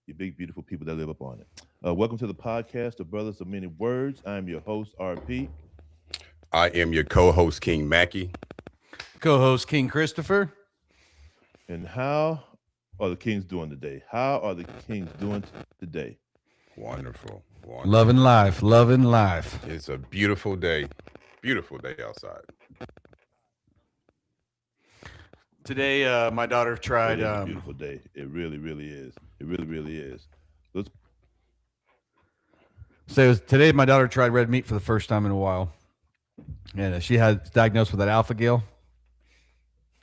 you big, beautiful people that live up on it. Welcome to the podcast, The Brothers of Many Words. I'm your host, RP. I am your co-host, King Mackie. Co-host King Christopher. And how are the Kings doing today? How are the Kings doing today? Wonderful, wonderful. Loving life, loving life. It's a beautiful day outside. Today, my daughter tried. It is a beautiful day. It really, really is. It really, really is. Let's. Today, my daughter tried red meat for the first time in a while, and she had diagnosed with that alpha gal.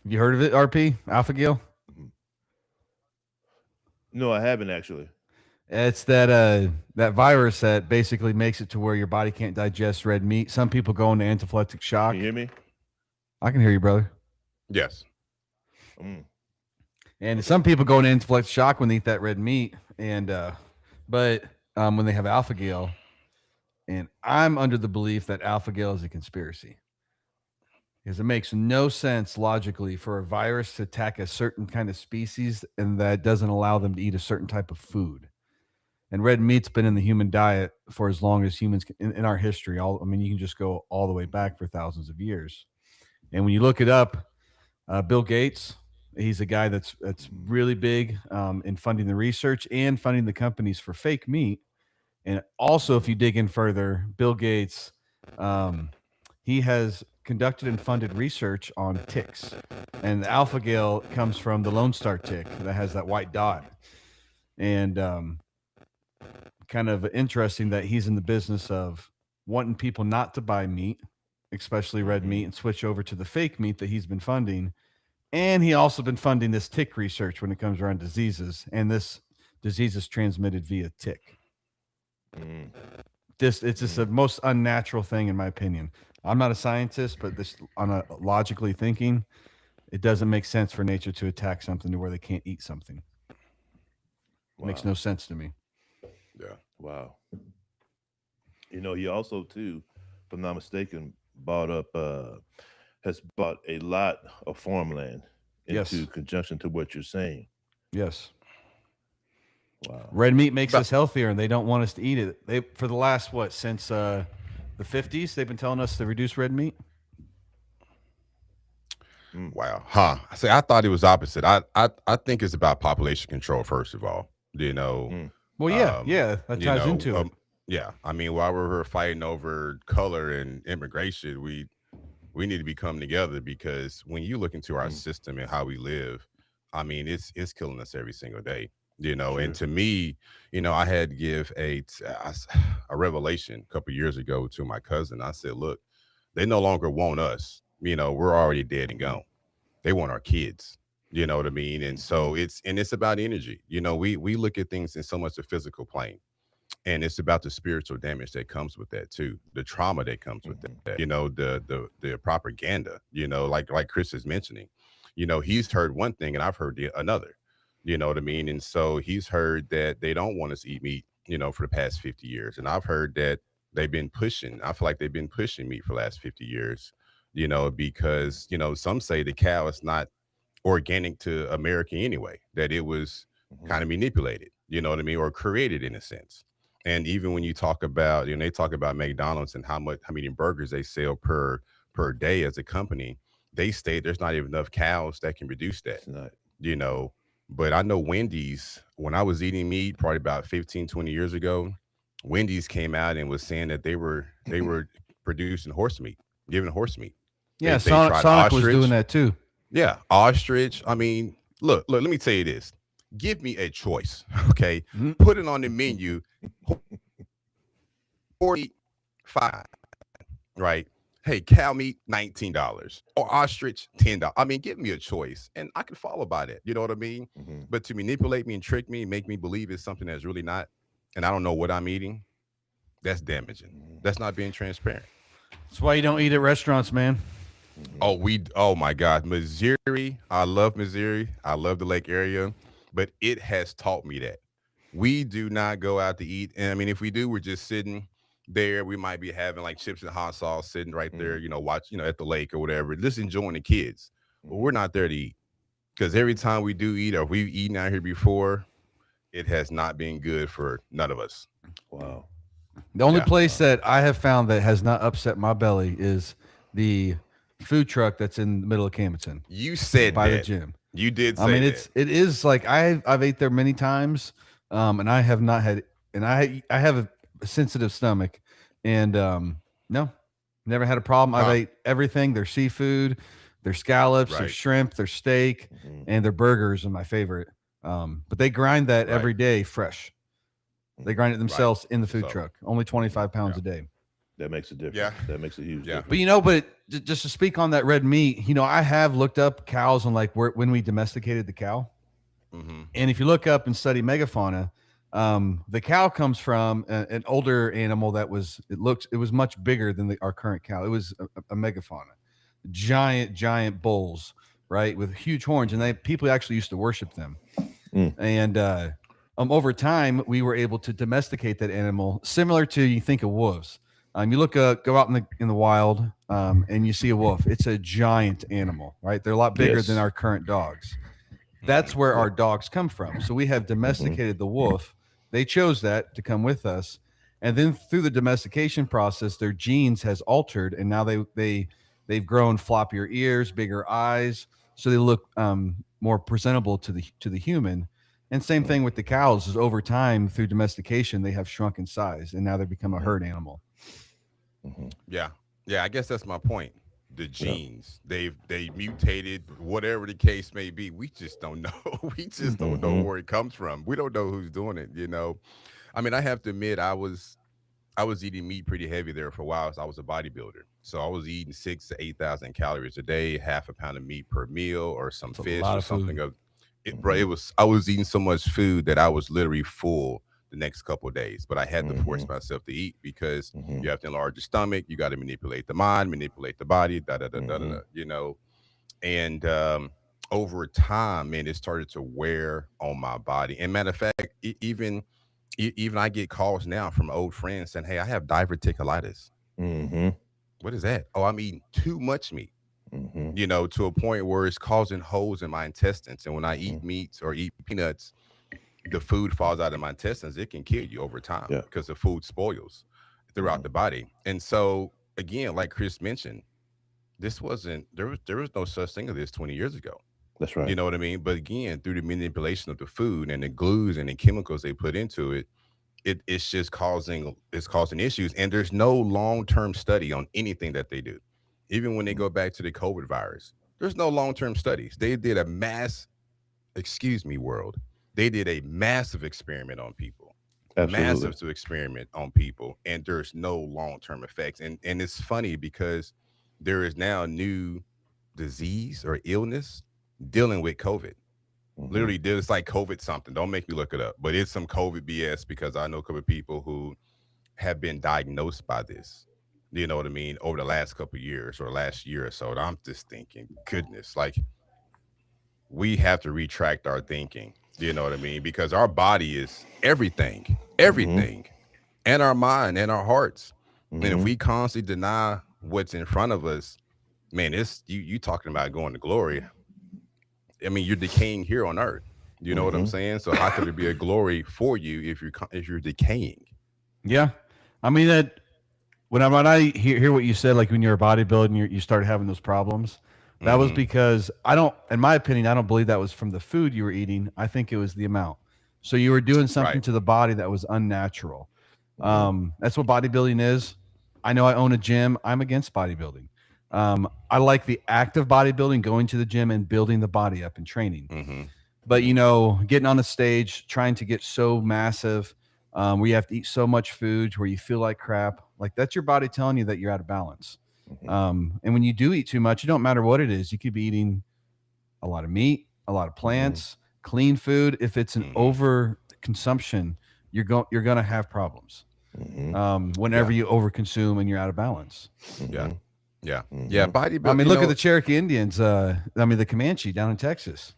Have you heard of it, RP? Alpha gal? No, I haven't actually. It's that virus that basically makes it to where your body can't digest red meat. Some people go into anaphylactic shock. Can you hear me? I can hear you, brother. Yes. And some people go into anaphylactic shock when they eat that red meat, and but when they have alpha gal, and I'm under the belief that alpha gal is a conspiracy, because it makes no sense logically for a virus to attack a certain kind of species and that doesn't allow them to eat a certain type of food. And red meat's been in the human diet for as long as humans in our history. You can just go all the way back for thousands of years. And when you look it up, Bill Gates, he's a guy that's really big in funding the research and funding the companies for fake meat. And also, if you dig in further, Bill Gates, he has conducted and funded research on ticks. And the alpha gal comes from the Lone Star tick that has that white dot. And kind of interesting that he's in the business of wanting people not to buy meat, especially red meat, and switch over to the fake meat that he's been funding. And he also been funding this tick research when it comes around diseases, and this disease is transmitted via tick. It's just the most unnatural thing, in my opinion. I'm not a scientist, but this, on a logically thinking, it doesn't make sense for nature to attack something to where they can't eat something. Wow. Makes no sense to me. Yeah. Wow. He also too, if I'm not mistaken, has bought a lot of farmland into conjunction to what you're saying. Yes. Wow. Red meat makes us healthier, and they don't want us to eat it. They, for the last since the 50s, they've been telling us to reduce red meat. Wow. See, I thought it was opposite. I think it's about population control, first of all. Well, yeah, that ties into it. Yeah. I mean, while we're fighting over color and immigration, we need to be coming together, because when you look into our system and how we live, I mean, it's killing us every single day. Sure. And to me, I had to give a revelation a couple of years ago to my cousin. I said, look, they no longer want us. We're already dead and gone. They want our kids. You know what I mean? And so it's about energy. We look at things in so much the physical plane, and it's about the spiritual damage that comes with that too, the trauma that comes with that. The propaganda. Like Chris is mentioning. He's heard one thing and I've heard another. You know what I mean? And so he's heard that they don't want us to eat meat, for the past 50 years. And I've heard that I feel like they've been pushing meat for the last 50 years, because, some say the cow is not organic to America anyway, that it was kind of manipulated, you know what I mean, or created in a sense. And even when you talk about, they talk about McDonald's and how many burgers they sell per day as a company, they state there's not even enough cows that can produce that, But I know Wendy's, when I was eating meat probably about 15, 20 years ago, Wendy's came out and was saying that they were producing horse meat, giving horse meat. Yeah, Sonic was doing that too. Yeah, ostrich. I mean, look, let me tell you this. Give me a choice, okay? Put it on the menu. 45, right? Hey, cow meat, $19, or ostrich, $10. I mean, give me a choice, and I can follow by that. You know what I mean? But to manipulate me and trick me, make me believe it's something that's really not, and I don't know what I'm eating, that's damaging. That's not being transparent. That's why you don't eat at restaurants, man. Oh my God, Missouri. I love Missouri. I love the lake area, but it has taught me that we do not go out to eat. And I mean, if we do, we're just sitting there. We might be having like chips and hot sauce sitting right there, watch, at the lake or whatever, just enjoying the kids. But we're not there to eat, because every time we do eat, or we've eaten out here before, it has not been good for none of us. Wow. The only Yeah. place that I have found that has not upset my belly is the food truck that's in the middle of Camden You said by the that. gym. You did say I mean, that. it is like I've ate there many times, and I have not had, and I have a sensitive stomach, and no, never had a problem. I've Huh. ate everything. Their seafood, their scallops, their Right. shrimp, their steak, Mhm. and their burgers are my favorite. But they grind that Right. every day fresh. They grind it themselves in the food So, truck. Only 25 pounds yeah. a day. That makes a difference. Yeah. That makes a huge Yeah. difference. But just to speak on that red meat, I have looked up cows and like when we domesticated the cow. Mm-hmm. And if you look up and study megafauna, the cow comes from an older animal that was much bigger than our current cow. It was a megafauna, giant bulls, right, with huge horns, and people actually used to worship them. And over time, we were able to domesticate that animal, similar to you think of wolves. You go out in the wild, and you see a wolf. It's a giant animal, right? They're a lot bigger than Yes. our current dogs. That's where Yeah. our dogs come from. So we have domesticated the wolf. They chose that to come with us, and then through the domestication process, their genes has altered, and now they've grown floppier ears, bigger eyes, so they look more presentable to the human. And same thing with the cows. Is over time through domestication, they have shrunk in size, and now they become a herd animal. Mhm. Yeah. Yeah. I guess that's my point. The genes, they mutated, whatever the case may be. We just don't know. We just don't know where it comes from. We don't know who's doing it. I mean, I have to admit, I was eating meat pretty heavy there for a while. So I was a bodybuilder, so I was eating 6,000 to 8,000 calories a day, half a pound of meat per meal, or some That's a fish lot or of something. food. Bro, I was eating so much food that I was literally full the next couple of days, but I had to force myself to eat because you have to enlarge your stomach. You got to manipulate the mind, manipulate the body, and over time, man, it started to wear on my body. And matter of fact, even I get calls now from old friends saying, "Hey, I have diverticulitis." Mm-hmm. What is that? Oh, I'm eating too much meat. Mm-hmm. To a point where it's causing holes in my intestines. And when I eat meats or eat peanuts, the food falls out of my intestines. It can kill you over time because the food spoils throughout the body. And so, again, like Chris mentioned, there was no such thing as this 20 years ago. That's right. You know what I mean? But again, through the manipulation of the food and the glues and the chemicals they put into it, it's just causing issues. And there's no long-term study on anything that they do. Even when they go back to the COVID virus, there's no long-term studies. They did world. They did a massive experiment on people. Absolutely. Massive experiment on people, and there's no long-term effects. And it's funny because there is now a new disease or illness dealing with COVID. Literally, it's like COVID something. Don't make me look it up, but it's some COVID BS because I know a couple of people who have been diagnosed by this. You know what I mean? Over the last couple of years or last year or so. And I'm just thinking, goodness, like we have to retract our thinking. You know what I mean? Because our body is everything, and our mind and our hearts. And if we constantly deny what's in front of us, man, it's you talking about going to glory. I mean, you're decaying here on earth. You know what I'm saying? So how could it be a glory for you if you're decaying? Yeah, I mean that when I hear what you said, like when you're a bodybuilder, you started having those problems. That was because in my opinion, I don't believe that was from the food you were eating. I think it was the amount. So you were doing something to the body that was unnatural. That's what bodybuilding is. I know I own a gym. I'm against bodybuilding. I like the act of bodybuilding, going to the gym and building the body up and training. But getting on the stage, trying to get so massive, where you have to eat so much food, where you feel like crap, like that's your body telling you that you're out of balance. And when you do eat too much, it don't matter what it is. You could be eating a lot of meat, a lot of plants, clean food. If it's an over consumption, you're going to have problems. Whenever you overconsume and you're out of balance. Yeah. Bodybuilding. I mean, look at the Cherokee Indians. The Comanche down in Texas.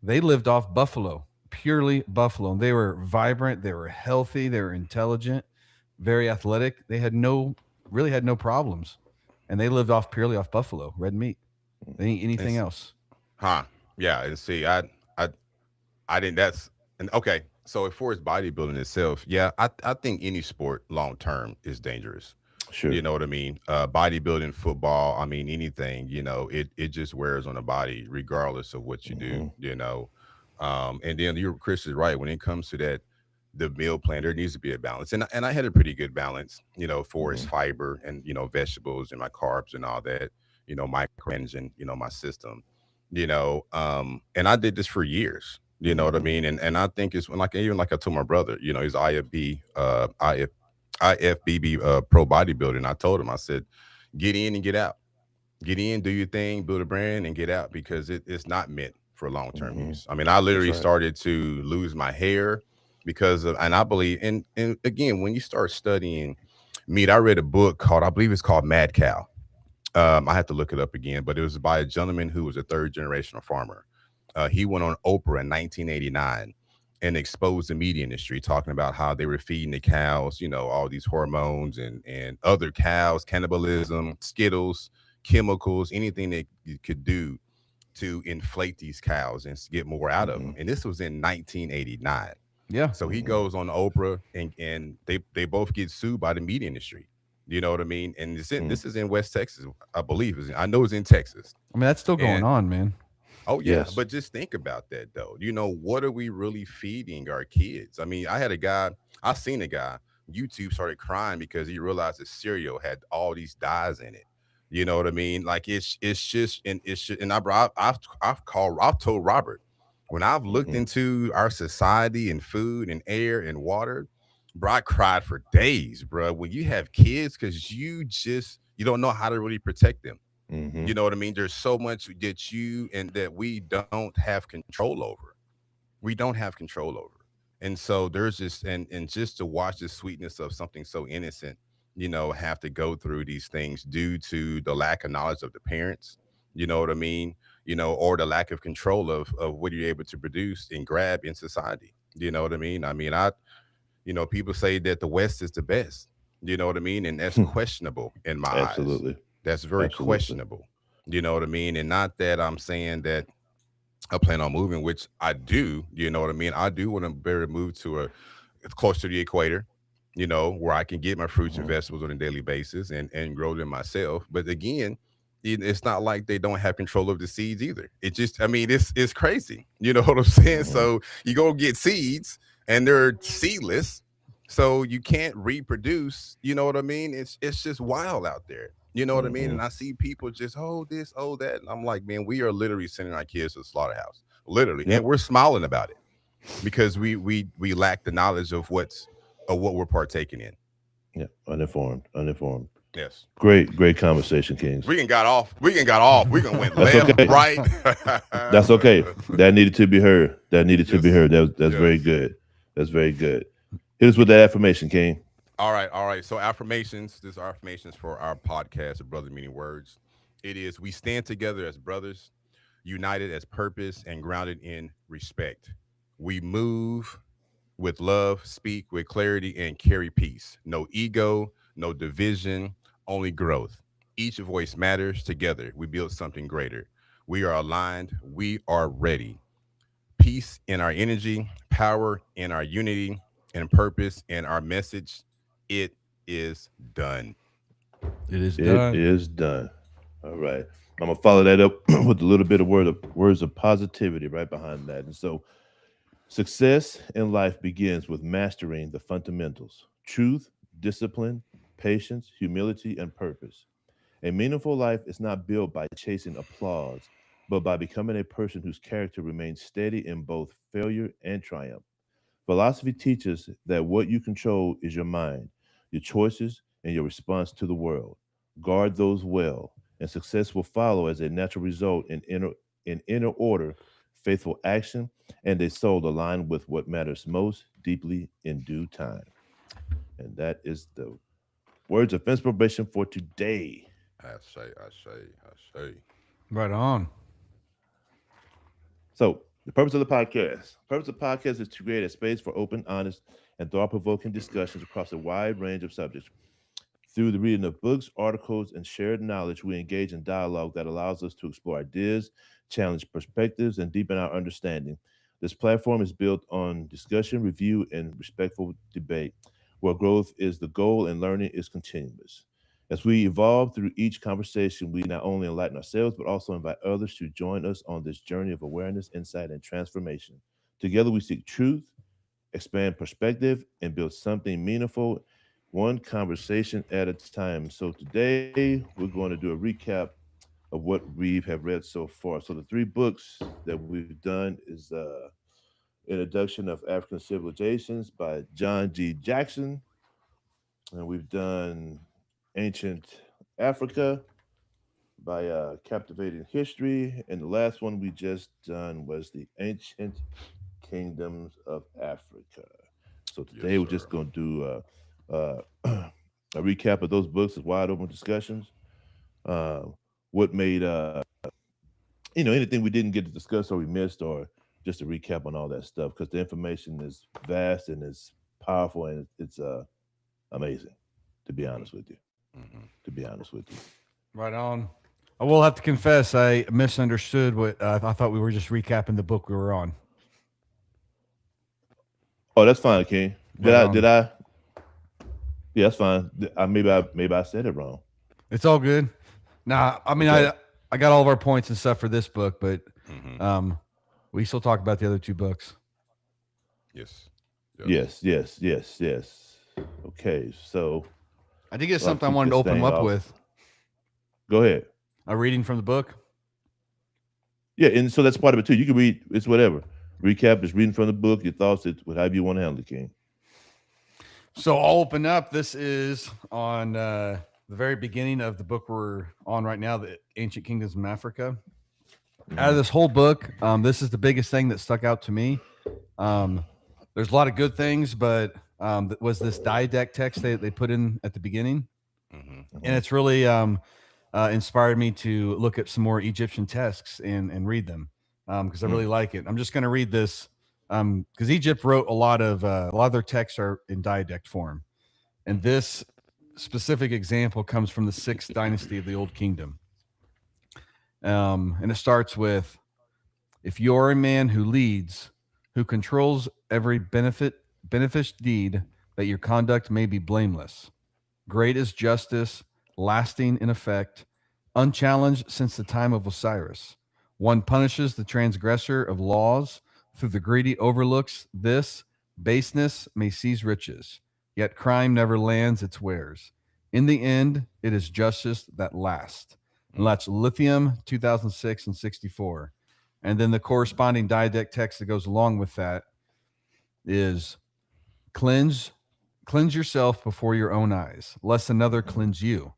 They lived off buffalo, purely buffalo. And they were vibrant. They were healthy. They were intelligent, very athletic. They really had no problems. And they lived purely off buffalo, red meat. They didn't eat anything else. Yeah. And see, I didn't, okay. So as far as bodybuilding itself, yeah, I think any sport long term is dangerous. Sure. You know what I mean? Bodybuilding, football, I mean anything, it just wears on the body regardless of what you do, Hmm. And then you're Chris is right when it comes to that the meal plan, there needs to be a balance. And I had a pretty good balance, for its Hmm. fiber and vegetables and my carbs and all that, micromanaging, my system, and I did this for years. You know what I Hmm. mean? And I think it's like even like I told my brother, he's IFBB pro bodybuilding. I told him, I said, get in and get out. Get in, do your thing, build a brand, and get out because it's not meant for long term Hmm. use. I mean, I That's literally right. started to lose my hair because of, and I believe, and again, when you start studying meat, I read a book called, I believe it's called Mad Cow. I have to look it up again, but it was by a gentleman who was a third generational farmer. He went on Oprah in 1989 and exposed the meat industry, talking about how they were feeding the cows, all these hormones and other cows, cannibalism, Skittles, chemicals, anything that you could do to inflate these cows and get more out of Hmm. them. And this was in 1989. Yeah. So he Hmm. goes on Oprah, and they both get sued by the meat industry. You know what I mean? And this is in West Texas, I believe. I know it's in Texas. I mean, that's still going And on, man. oh yeah, Yes. but just think about that though. What are we really feeding our kids? I mean, I seen a guy, YouTube started crying because he realized his cereal had all these dyes in it. You know what I mean? Like it's just and it's just, and I've told Robert when I've looked Hmm. into our society and food and air and water, bro, I cried for days, bro. When you have kids, because you don't know how to really protect them. Hmm. You know what I mean? There's so much that you and that we don't have control over. We don't have control over. And so there's just and just to watch the sweetness of something so innocent, have to go through these things due to the lack of knowledge of the parents, you know what I mean? Or the lack of control of what you're able to produce and grab in society. You know what I mean? People say that the West is the best. You know what I mean? And that's questionable in my eyes. Absolutely. That's very Absolutely. questionable. You know what I mean? And not that I'm saying that I plan on moving, which I do. You know what I mean? I do want to better move to a close to the equator, where I can get my fruits and Hmm. vegetables on a daily basis and grow them myself. But again, it's not like they don't have control of the seeds either. It just, I mean, it's crazy. You know what I'm saying? Hmm. So you go get seeds and they're seedless, so you can't reproduce. You know what I mean? It's just wild out there. You know what I mean? Hmm. And I see people just, oh this, oh that. And I'm like, man, we are literally sending our kids to the slaughterhouse, literally, and Yep. we're smiling about it because we lack the knowledge of what we're partaking in. Yep. Uninformed. Uninformed. Yes. Great. Great conversation, Kings. We can got off. We can got off. We can went That's left, okay. right. That's okay. That needed to be heard. That needed to be Yes. heard. That's Yes. very good. That's very good. Hit us with that affirmation, King. All right. All right. So affirmations. This are affirmations for our podcast of Brother Meaning Words. It is we stand together as brothers, united as purpose and grounded in respect. We move with love, speak with clarity, and carry peace. No ego, no division, only growth. Each voice matters. Together, we build something greater. We are aligned. We are ready. Peace in our energy, power in our unity, and purpose in our message. It is done. It is It done. is done. All right. I'm gonna follow that up with a little bit of words of positivity right behind that. And so, success in life begins with mastering the fundamentals: truth, discipline, patience, humility, and purpose. A meaningful life is not built by chasing applause, but by becoming a person whose character remains steady in both failure and triumph. Philosophy teaches that what you control is your mind, your choices, and your response to the world. Guard those well, and success will follow as a natural result in inner order, faithful action, and a soul aligned with what matters most deeply in due time. And that is the words of inspiration for today. I say. Right on. So, the purpose of the podcast is to create a space for open, honest, and thought-provoking discussions across a wide range of subjects. Through the reading of books, articles, and shared knowledge, we engage in dialogue that allows us to explore ideas, challenge perspectives, and deepen our understanding. This platform is built on discussion, review, and respectful debate, where growth is the goal and learning is continuous. As we evolve through each conversation, we not only enlighten ourselves, but also invite others to join us on this journey of awareness, insight, and transformation. Together, we seek truth, expand perspective, and build something meaningful, one conversation at a time. So, today, we're going to do a recap of what we have read so far. So, the three books that we've done is Introduction of African Civilizations by John G. Jackson, and we've done Ancient Africa by Captivating History, and the last one we just done was the Ancient Kingdoms of Africa. So Yes, today we're sir. just going to do a recap of those books as wide open discussions. Uh, what made anything we didn't get to discuss or we missed, or just a recap on all that stuff, because the information is vast and it's powerful and it's amazing. To be honest with you, Hmm. to be honest with you. Right on. I will have to confess, I misunderstood what I thought we were just recapping the book we were on. Oh, that's fine, King. Did Right I? on. Did I? Yeah, that's fine. Maybe I said it wrong. It's all good. Nah, I mean, Okay. I got all of our points and stuff for this book, but Hmm. we still talk about the other two books. Yes. Yes. Okay, so I did get I'll something I kick wanted to this open them thing up off. with. Go ahead. A reading from the book. Yeah, and so that's part of it too. You can read. It's whatever. Recap is reading from the book. Your thoughts. It's however you want to handle it, King. So I'll open up. This is on the very beginning of the book we're on right now, the Ancient Kingdoms of Africa. Out of Mhm. this whole book, this is the biggest thing that stuck out to me. There's a lot of good things, but was this didact text they put in at the beginning, Hmm. and it's really inspired me to look at some more Egyptian texts and read them because I really like it. I'm just going to read this because Egypt wrote a lot of their texts are in didact form, and this specific example comes from the 6th dynasty of the Old Kingdom. And it starts with, if you're a man who leads, who controls every beneficial deed, that your conduct may be blameless. Great is justice, lasting in effect, unchallenged since the time of Osiris. One punishes the transgressor of laws, through the greedy overlooks this, baseness may seize riches, yet crime never lands its wares. In the end, it is justice that lasts. And that's Lithium 2006 and 64. And then the corresponding didact text that goes along with that is cleanse yourself before your own eyes, lest another cleanse you.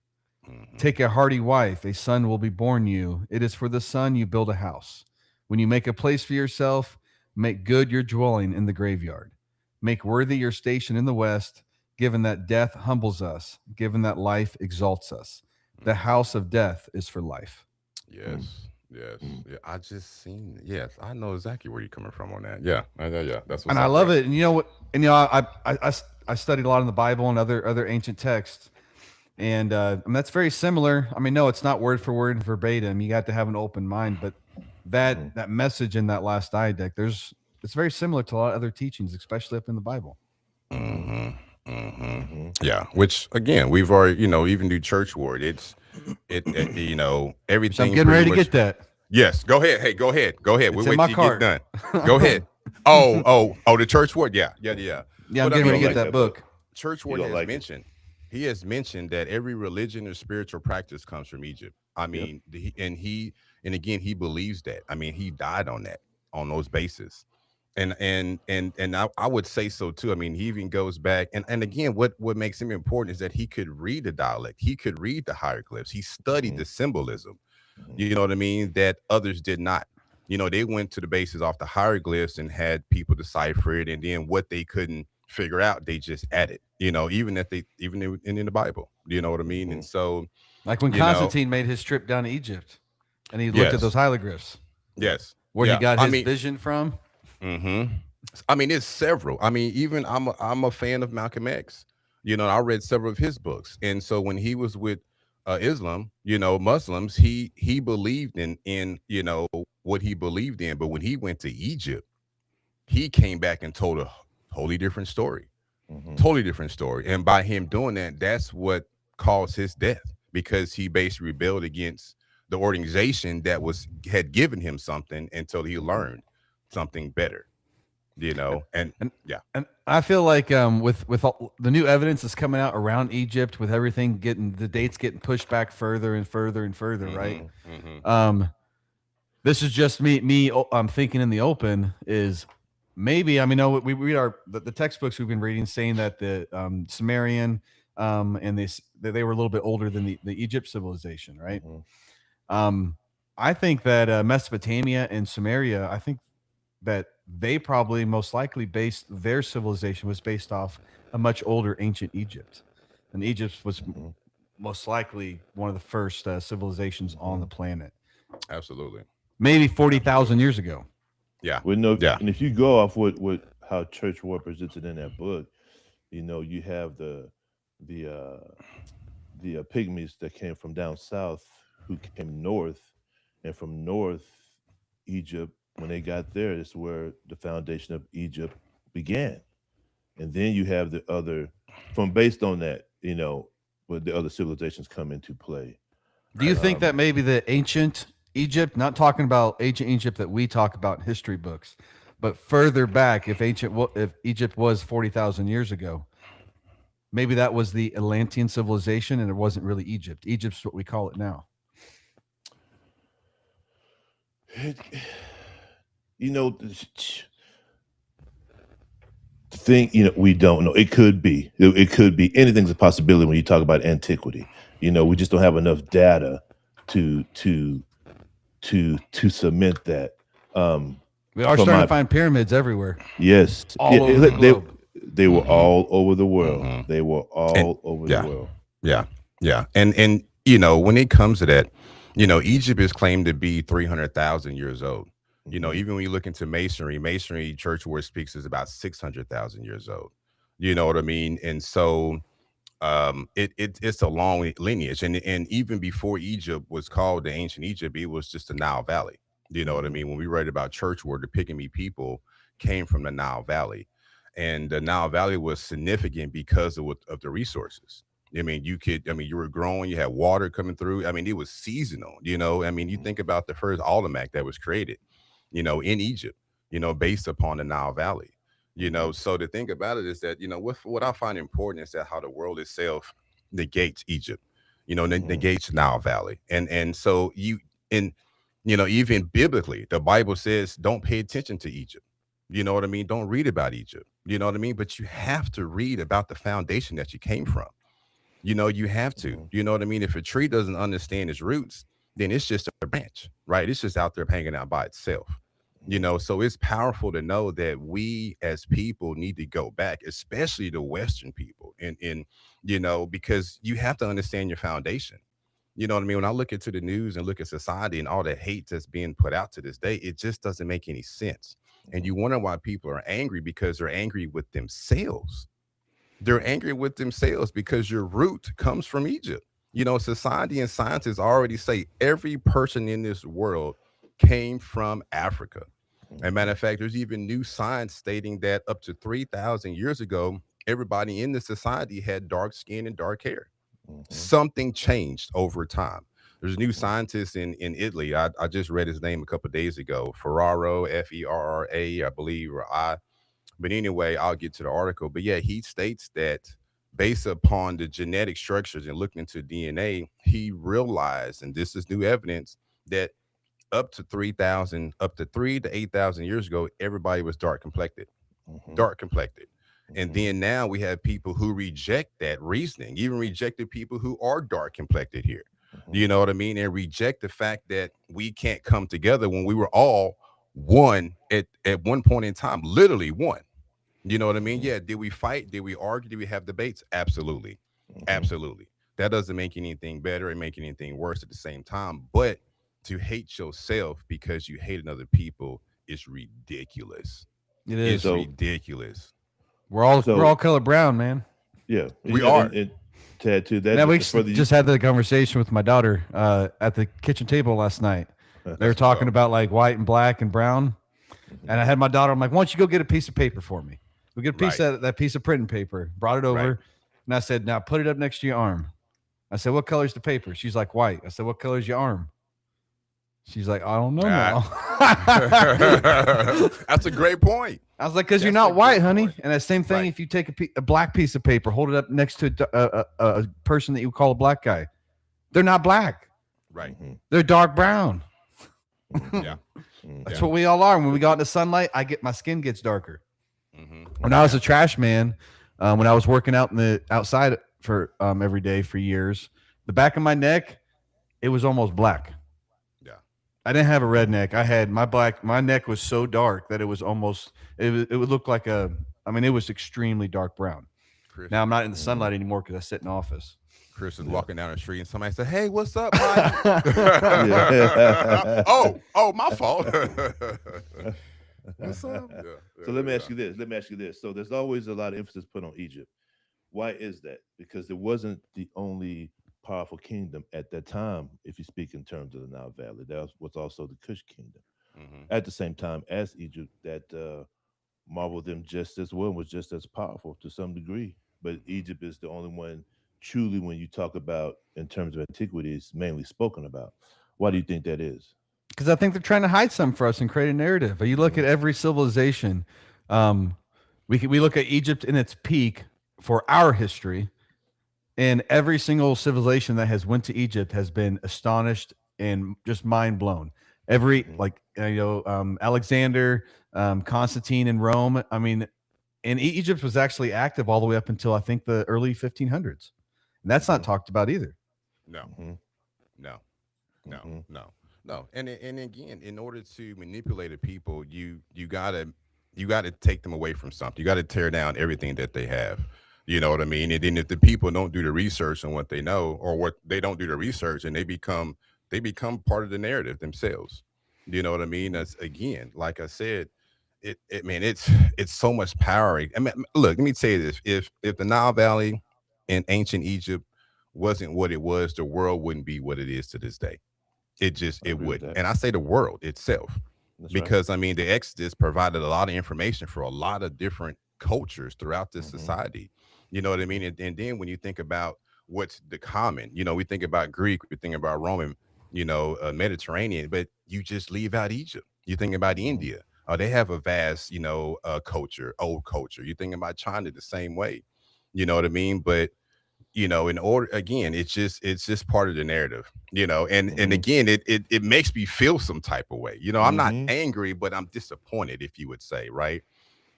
Hmm. Take a hardy wife, a son will be born you. It is for the son you build a house. When you make a place for yourself, make good your dwelling in the graveyard. Make worthy your station in the west, given that death humbles us, given that life exalts us. The house of death is for life. Yes. Yeah, I just seen. Yes, I know exactly where you're coming from on that. Yeah, yeah. That's what's And I up, love bro. it. And you know what? And I studied a lot in the Bible and other ancient texts, and that's very similar. I mean, no, it's not word for word verbatim. You got to have an open mind, but Mhm. that message in that last didact, it's very similar to a lot of other teachings, especially up in the Bible. Hmm. Mhm. Yeah, which again, we've already, even do church word. It, Which I'm everything getting pretty ready to much. get that. Yes, go ahead. Hey, go ahead. It's We'll in wait my till you get cart. done. Go ahead. Oh, the church word. Yeah. Yeah, I'm But I getting You ready don't to mean, get like that that book. book. church You ward don't has like it. mentioned. He has mentioned that every religion or spiritual practice comes from Egypt. I Yep. mean, and again, he believes that. I mean, he died on those bases. And I would say so too. I mean, he even goes back and again, what makes him important is that he could read the dialect, he could read the hieroglyphs, he studied Mhm. the symbolism. Mhm. You know what I mean? That others did not. They went to the basis off the hieroglyphs and had people decipher it, and then what they couldn't figure out, they just added. Even in the Bible. You know what I mean? And Mhm. so, Like when you know, Constantine made his trip down to Egypt, and he looked at those yes, hieroglyphs, yes, where he yeah. got I his mean, vision from. hmm I mean, it's several. I mean, even I'm a fan of Malcolm X. I read several of his books, and so when he was with Islam, Muslims, he believed in what he believed in. But when he went to Egypt, he came back and told a totally different story. Totally different story. And by him doing that, that's what caused his death, because he basically rebelled against the organization that had given him something until he learned something better, and yeah. And I feel like with all the new evidence that's coming out around Egypt, with everything the dates getting pushed back further and further and further, right? This is just me I'm thinking in the open is maybe, I mean, we read the textbooks we've been reading saying that the Sumerian and they were a little bit older than the Egypt civilization, right? I think that Mesopotamia and Sumeria, I think that they probably most likely based their civilization was based off a much older ancient Egypt, and Egypt was most likely one of the first civilizations on the planet. Absolutely. Maybe 40,000 years ago. Yeah. And if you go off how Church War presented in that book, you have the pygmies that came from down south who came north, and from north Egypt, when they got there, is where the foundation of Egypt began. And then you have the other, based on that, where the other civilizations come into play. Do you think that maybe the ancient Egypt, not talking about ancient Egypt that we talk about in history books, but further back, if Egypt was 40,000 years ago, maybe that was the Atlantean civilization and it wasn't really Egypt. Egypt's what we call it now. We don't know. It could be. It could be. Anything's a possibility when you talk about antiquity. We just don't have enough data to cement that. We are starting to find pyramids everywhere. Yes, all over the globe. They were all over the world. They were all over the world. Yeah. And when it comes to that, Egypt is claimed to be 300,000 years old. Even when you look into masonry, Church War speaks is about 600,000 years old. You know what I mean? And so it's a long lineage. And even before Egypt was called the ancient Egypt, it was just the Nile Valley. You know what I mean? When we read about Church War, the Pygmy people came from the Nile Valley. And the Nile Valley was significant because of the resources. You were growing, you had water coming through. It was seasonal, you think about the first almanac that was created, in Egypt, based upon the Nile Valley, So the thing about it is that, what I find important is that how the world itself negates Egypt, negates Nile Valley. And so even biblically, the Bible says, don't pay attention to Egypt. You know what I mean? Don't read about Egypt. You know what I mean? But you have to read about the foundation that you came from. You have to, you know what I mean? If a tree doesn't understand its roots, then it's just a branch, right? It's just out there hanging out by itself, So it's powerful to know that we as people need to go back, especially the Western people, and because you have to understand your foundation. You know what I mean? When I look into the news and look at society and all the hate that's being put out to this day, it just doesn't make any sense. And you wonder why people are angry, because they're angry with themselves. They're angry with themselves because your root comes from Egypt. Society and scientists already say every person in this world came from Africa. As a matter of fact, there's even new science stating that up to 3,000 years ago, everybody in the society had dark skin and dark hair. Something changed over time. There's a new scientist in Italy. I just read his name a couple of days ago. Ferraro, Ferra, I believe, or I. But anyway, I'll get to the article. But yeah, he states that based upon the genetic structures and looking into DNA, he realized, and this is new evidence, that up to 3 to 8,000 years ago, everybody was dark complected. And then now we have people who reject that reasoning, even rejected people who are dark complected here. You know what I mean? And reject the fact that we can't come together when we were all one at one point in time, literally one. You know what I mean? Yeah. Did we fight? Did we argue? Did we have debates? Absolutely. Absolutely. That doesn't make anything better and make anything worse at the same time. But to hate yourself because you hate another people is ridiculous. It is. It's ridiculous. We're all color brown, man. Yeah, we are. Tad, too. That now, we just had the conversation with my daughter at the kitchen table last night. They were talking about like white and black and brown. And I had my daughter. I'm like, why don't you go get a piece of paper for me? We get a piece Right. of that piece of printing paper. Brought it over, Right. and I said, now put it up next to your arm. I said, what color's the paper? She's like, white. I said, what color's your arm? She's like, I don't know now. That's a great point. I was like, because you're That's a not white, great honey. point. And the same thing, Right. if you take a black piece of paper, hold it up next to a person that you call a black guy, they're not black. Right. They're dark brown. Yeah. That's what we all are. When we go out in the sunlight, my skin gets darker. Mm-hmm. When I was a trash man, when I was working out in the outside for every day for years, the back of my neck, it was almost black. Yeah. I didn't have a red neck. I had my neck was so dark that it was almost it would look like it was extremely dark brown. Chris, Now I'm not in the sunlight anymore because I sit in office. Chris is walking down the street and somebody said, "Hey, what's up, Mike?" Yeah. oh, my fault. What's up? So let me ask you this. So there's always a lot of emphasis put on Egypt. Why is that? Because it wasn't the only powerful kingdom at that time, if you speak in terms of the Nile Valley. That was also the Kush kingdom. Mhm. At the same time as Egypt, that marveled them just as well, was just as powerful to some degree. But Egypt is the only one truly, when you talk about in terms of antiquity, is mainly spoken about. Why do you think that is? Because I think they're trying to hide some for us and create a narrative. You look at every civilization. We look at Egypt in its peak for our history, and every single civilization that has went to Egypt has been astonished and just mind blown. Every Alexander, Constantine in Rome. I mean, and Egypt was actually active all the way up until I think the early 1500s. And that's not talked about either. No, Mhm. no, no, Mhm. no. And again, in order to manipulate a people, you gotta take them away from something. You gotta tear down everything that they have. You know what I mean? And then if the people don't do the research on what they know, or what they don't do the research, and they become part of the narrative themselves. You know what I mean? That's, again, like I said, it's so much power. I mean, look, let me tell you this: if the Nile Valley in ancient Egypt wasn't what it was, the world wouldn't be what it is to this day. It I agree with wouldn't. that. And I say the world itself, That's right. because I mean the Exodus provided a lot of information for a lot of different cultures throughout this Mhm. society. You know what I mean? And then when you think about what's the common, we think about Greek, we think about Roman, Mediterranean, but you just leave out Egypt. You think about Mhm. India. They have a vast, culture, old culture. You think about China the same way. You know what I mean? But in order, again, it's just part of the narrative, and Mhm. again, it makes me feel some type of way. I'm not Mhm. angry, but I'm disappointed, if you would say, right?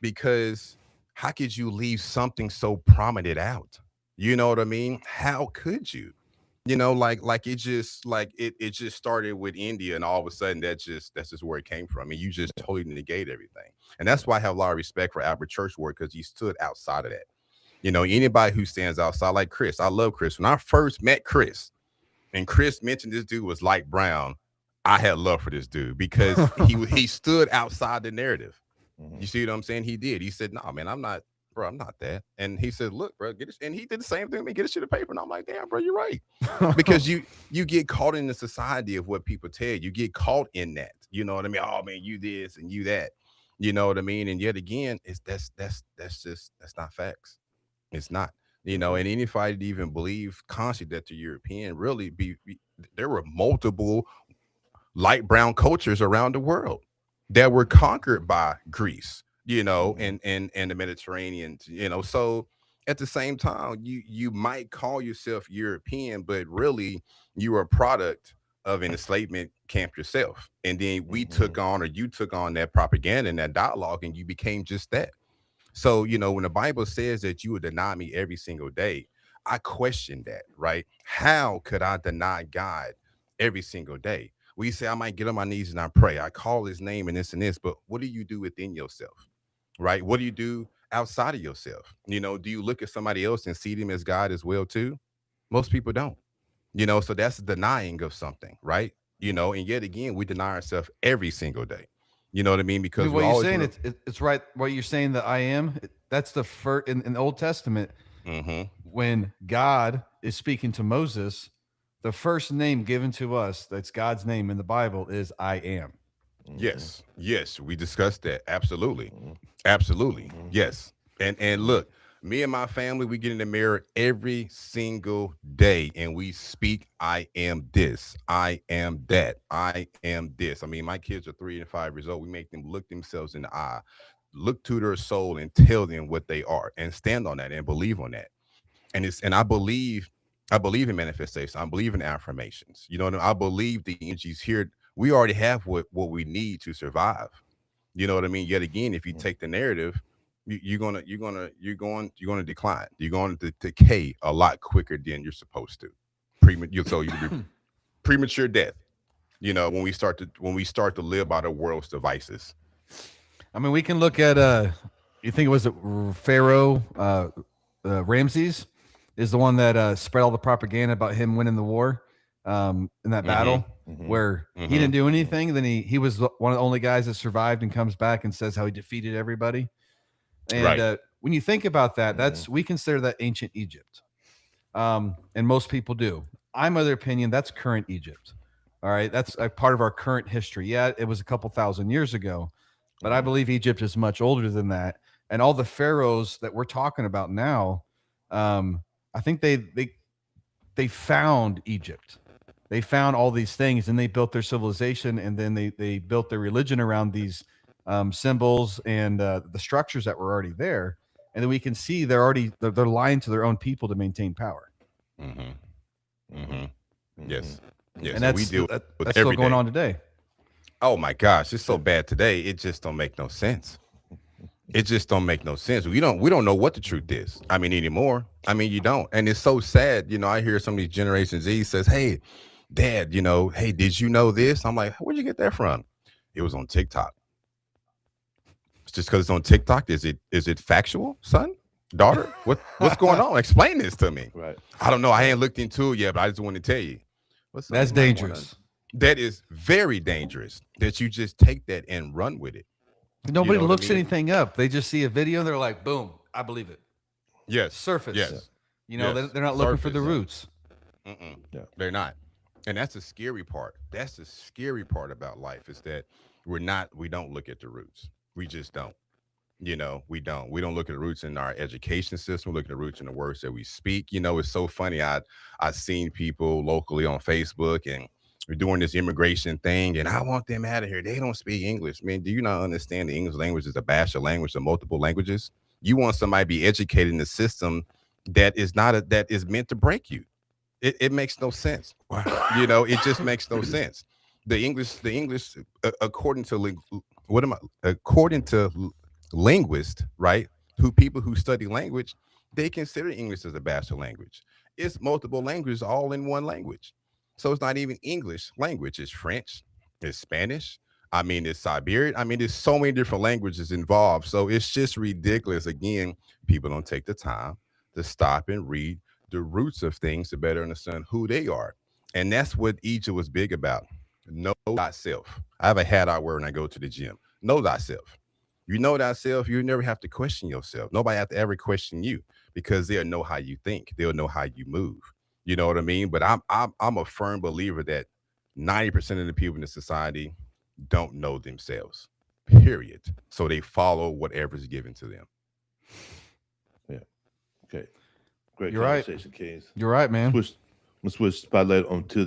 Because how could you leave something so prominent out? You know what I mean? How could you? Like it just started with India, and all of a sudden that's just where it came from. I mean, you just totally negate everything. And that's why I have a lot of respect for Albert Churchward, because he stood outside of that. Anybody who stands outside, like Chris, I love Chris. When I first met Chris, and Chris mentioned this dude was light brown, I had love for this dude because he stood outside the narrative. Mhm. You see what I'm saying? He did. He said, "No, man, I'm not, bro. I'm not that." And he said, "Look, bro, get it." And he did the same thing to me. Get a sheet of paper. And I'm like, "Damn, bro, you're right." Because you get caught in the society of what people tell you. You get caught in that. You know what I mean? Oh man, you this and you that. You know what I mean? And yet again, that's not facts. It's not. And anybody to even believe constantly that the European really there were multiple light brown cultures around the world that were conquered by Greece, Mhm. and the Mediterranean, So at the same time, you might call yourself European, but really you are a product of an enslavement camp yourself. And then we Mhm. took on, or you took on, that propaganda and that dialogue, and you became just that. So, when the Bible says that you would deny me every single day, I question that, right? How could I deny God every single day? We say I might get on my knees and I pray. I call his name and this, but what do you do within yourself? Right? What do you do outside of yourself? Do you look at somebody else and see them as God as well too? Most people don't. So that's denying of something, right? And yet again, we deny ourselves every single day. You know what I mean? I mean, Because we what you're always saying, want it's right. What you're saying, that I am, that's the first in the Old Testament to. when God is speaking to Moses. The first name given to us, that's God's name in the Bible, is I am. Yes, yes, we discussed that. Absolutely. Mhm. Absolutely. Mhm. Yes. And Mhm. look, me and my family, we get in the mirror every single day and we speak, I am this, I am that, I am this. I mean, my kids are 3 and 5 years old. We make them look themselves in the eye, look to their soul and tell them what they are and stand on that and believe on that. And I believe in manifestation. I believe in affirmations. You know what I mean? I believe the energy's here. We already have what we need to survive. You know what I mean? Yet again, if you Mhm. take the narrative, you're gonna decline. You're going to decay a lot quicker than you're supposed to. So you be premature death. You know, when we start to live by the world's devices. I mean, we can look at you think it was Pharaoh Ramses is the one that spread all the propaganda about him winning the war in that Mm-hmm. battle Mhm. where he Mm-hmm. didn't do Mhm. anything. Then he was one of the only guys that survived and comes back and says how he defeated everybody. And Right. when you think about that, Mhm. that's we consider that ancient Egypt, and most people do. I'm of the opinion that's current Egypt. All right, that's a part of our current history. Yeah, it was a couple thousand years ago, but I Mhm. believe Egypt is much older than that. And all the pharaohs that we're talking about now, I think they found Egypt. They found all these things, and they built their civilization, and then they built their religion around these symbols and the structures that were already there. And then we can see they're lying to their own people to maintain power, Mm-hmm. Mhm. Mm-hmm. Mhm. Yes. Yes. and And we deal with that's still every going day. on today. Oh my gosh, it's so Okay. bad today. It just don't make no sense. It just don't make no sense. We don't know what the truth is. I mean, anymore. I mean, you don't. And it's so sad. You know, I hear some of these Generation Z says, "Hey, Dad, hey, did you know this?" I'm like, "Where'd you get that from?" It was on TikTok. It's just because it's on TikTok. Is it factual, son, daughter? What's going on? Explain this to me. Right. I don't know. I Right. ain't looked into it yet, but I just want to tell you. Well, son, That's you might want to. dangerous. That is very dangerous. That you just take that and run with it. You Nobody know what I looks mean? anything up. They just see a video and they're like, "Boom, I believe it." Yes. Surface. Yeah. Yes. They're Yes. not looking for the Surface. Yeah. roots. Mm-mm. Yeah. They're not. And that's the scary part. That's the scary part about life is that we don't look at the roots. We just don't. We don't. We don't look at the roots in our education system. We look at the roots in the words that we speak. It's so funny. I've seen people locally on Facebook and we're doing this immigration thing, and I want them out of here. They don't speak English. Man, do you not understand the English language is a bastard language of multiple languages? You want somebody to be educated in the system that is meant to break you. It makes no sense. It just makes no sense. The English, according to what am I? According to linguists, right? People who study language, they consider English as a bachelor language. It's multiple languages all in one language. So it's not even English language. It's French, it's Spanish. I mean, it's Siberian. I mean, there's so many different languages involved. So it's just ridiculous. Again, people don't take the time to stop and read the roots of things to better understand who they are. And that's what Egypt was big about. Know thyself. I have a hat I wear when I go to the gym. Know thyself. You know thyself, you never have to question yourself. Nobody have to ever question you because they'll know how you think. They'll know how you move. You know what I mean? But I'm a firm believer that 90% of the people in the society don't know themselves. Period. So they follow whatever's given to them. Yeah. Okay. Great You're right. conversation, Kings. You're right, man. Switch. Let's switch spotlight onto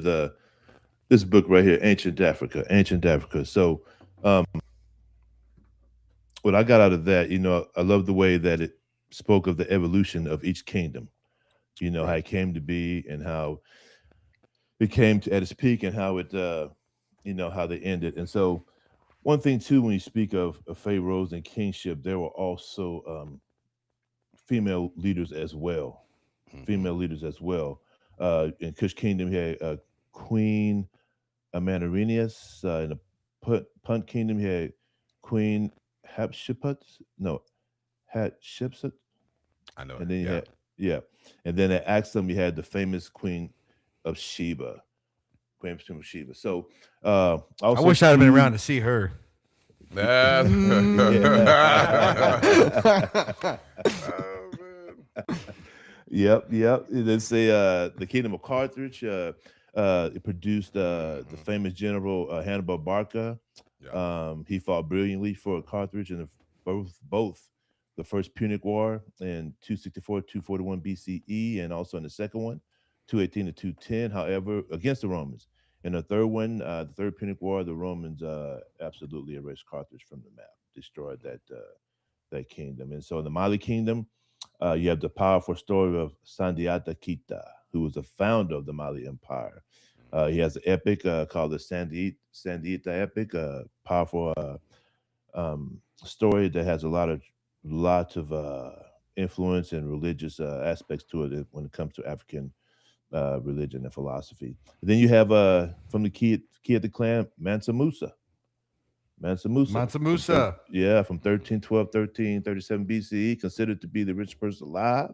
this book right here, Ancient Africa. Ancient Africa. So, um, what I got out of that, I love the way that it spoke of the evolution of each kingdom. How Right. it came to be and how it came to at its peak and how it, how they ended. And so, one thing too, when you speak of pharaohs and kingship, there were also female leaders as well. Hmm. Female leaders as well. In Kush Kingdom, he had Queen Amanarinius. In the Punt Kingdom, he had Queen Hatshepsut. No, Hatshepsut. I know And it. then you Yeah. had, yeah. And then at Axum, you had the famous Queen of Sheba. Queen of Sheba. So I also wish I'd have been around too, to see her. yeah. Oh, man. Yep. Let's say the Kingdom of Carthage. It produced the Mhm. famous general Hannibal Barca. Yeah. He fought brilliantly for Carthage in both the first Punic War in 264 241 BCE, and also in the second one, 218 to 210. However, against the Romans. In the third one, the third Punic War, the Romans absolutely erased Carthage from the map, destroyed that kingdom. And so in the Mali kingdom, you have the powerful story of Sandiata Kita, who was the founder of the Mali Empire. He has an epic called the Sandiita epic, a powerful story that has lots of influence and religious aspects to it when it comes to African religion and philosophy. And then you have from the key of the clan, Mansa Musa. Mansa Musa. Mansa Musa. From 1312, 1337 BCE, considered to be the richest person alive.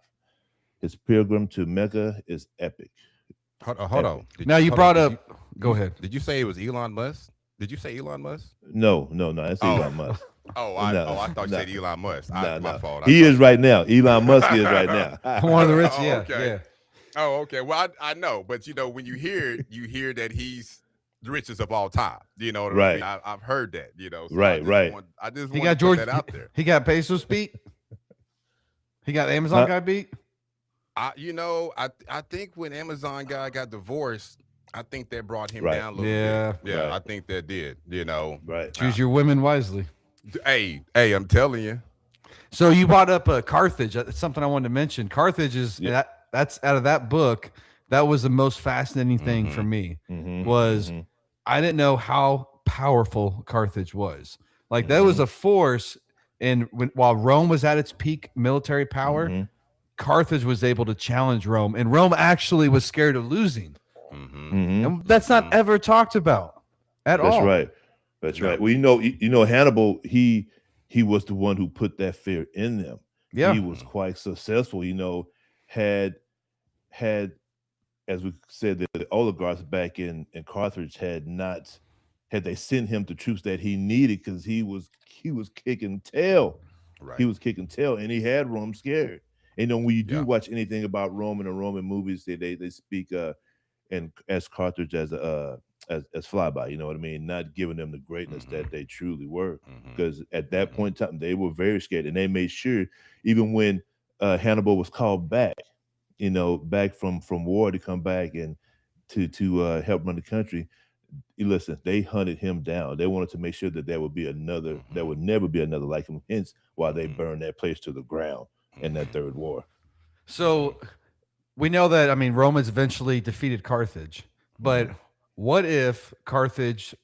His pilgrim to Mecca is epic. Hold on. Now you hold brought on. up. Go ahead. Did you say it was Elon Musk? Did you say Elon Musk? No, that's Elon Musk. I thought you said Elon Musk. My fault. He is right now. Elon Musk is right now. One of the rich. Oh, Yeah. okay. Yeah. Oh, okay. Well, I know, but when you hear it, you hear that he's the richest of all time. You know what I Right. mean? I've heard that. So Right. I just He want got to George. put that out there. He got Bezos beat. He got the Amazon guy beat. I think when Amazon guy got divorced, I think that brought him Right. down a little Yeah. bit. Yeah, Right. I think that did. Right. Choose your women wisely. Hey, I'm telling you. So you brought up Carthage. That's something I wanted to mention. Carthage is that's out of that book. That was the most fascinating thing for me. Was I didn't know how powerful Carthage was. Like that was a force, and while Rome was at its peak military power, Carthage was able to challenge Rome, and Rome actually was scared of losing. And that's not ever talked about at all. That's right. That's right. Well, you know, Hannibal, he was the one who put that fear in them. Yeah. He was quite successful, had as we said, the oligarchs back in Carthage had they sent him the troops that he needed, because he was kicking tail. Right. He was kicking tail, and he had Rome scared. And when you do watch anything about Rome in the Roman movies, they speak and as Carthage as flyby, you know what I mean? Not giving them the greatness that they truly were. Because at that point in time, they were very scared, and they made sure, even when Hannibal was called back, back from war to come back and to help run the country. Listen, they hunted him down. They wanted to make sure that there would never be another like him. Hence why they burned that place to the ground in that third war. So we know that, Romans eventually defeated Carthage, but what if Carthage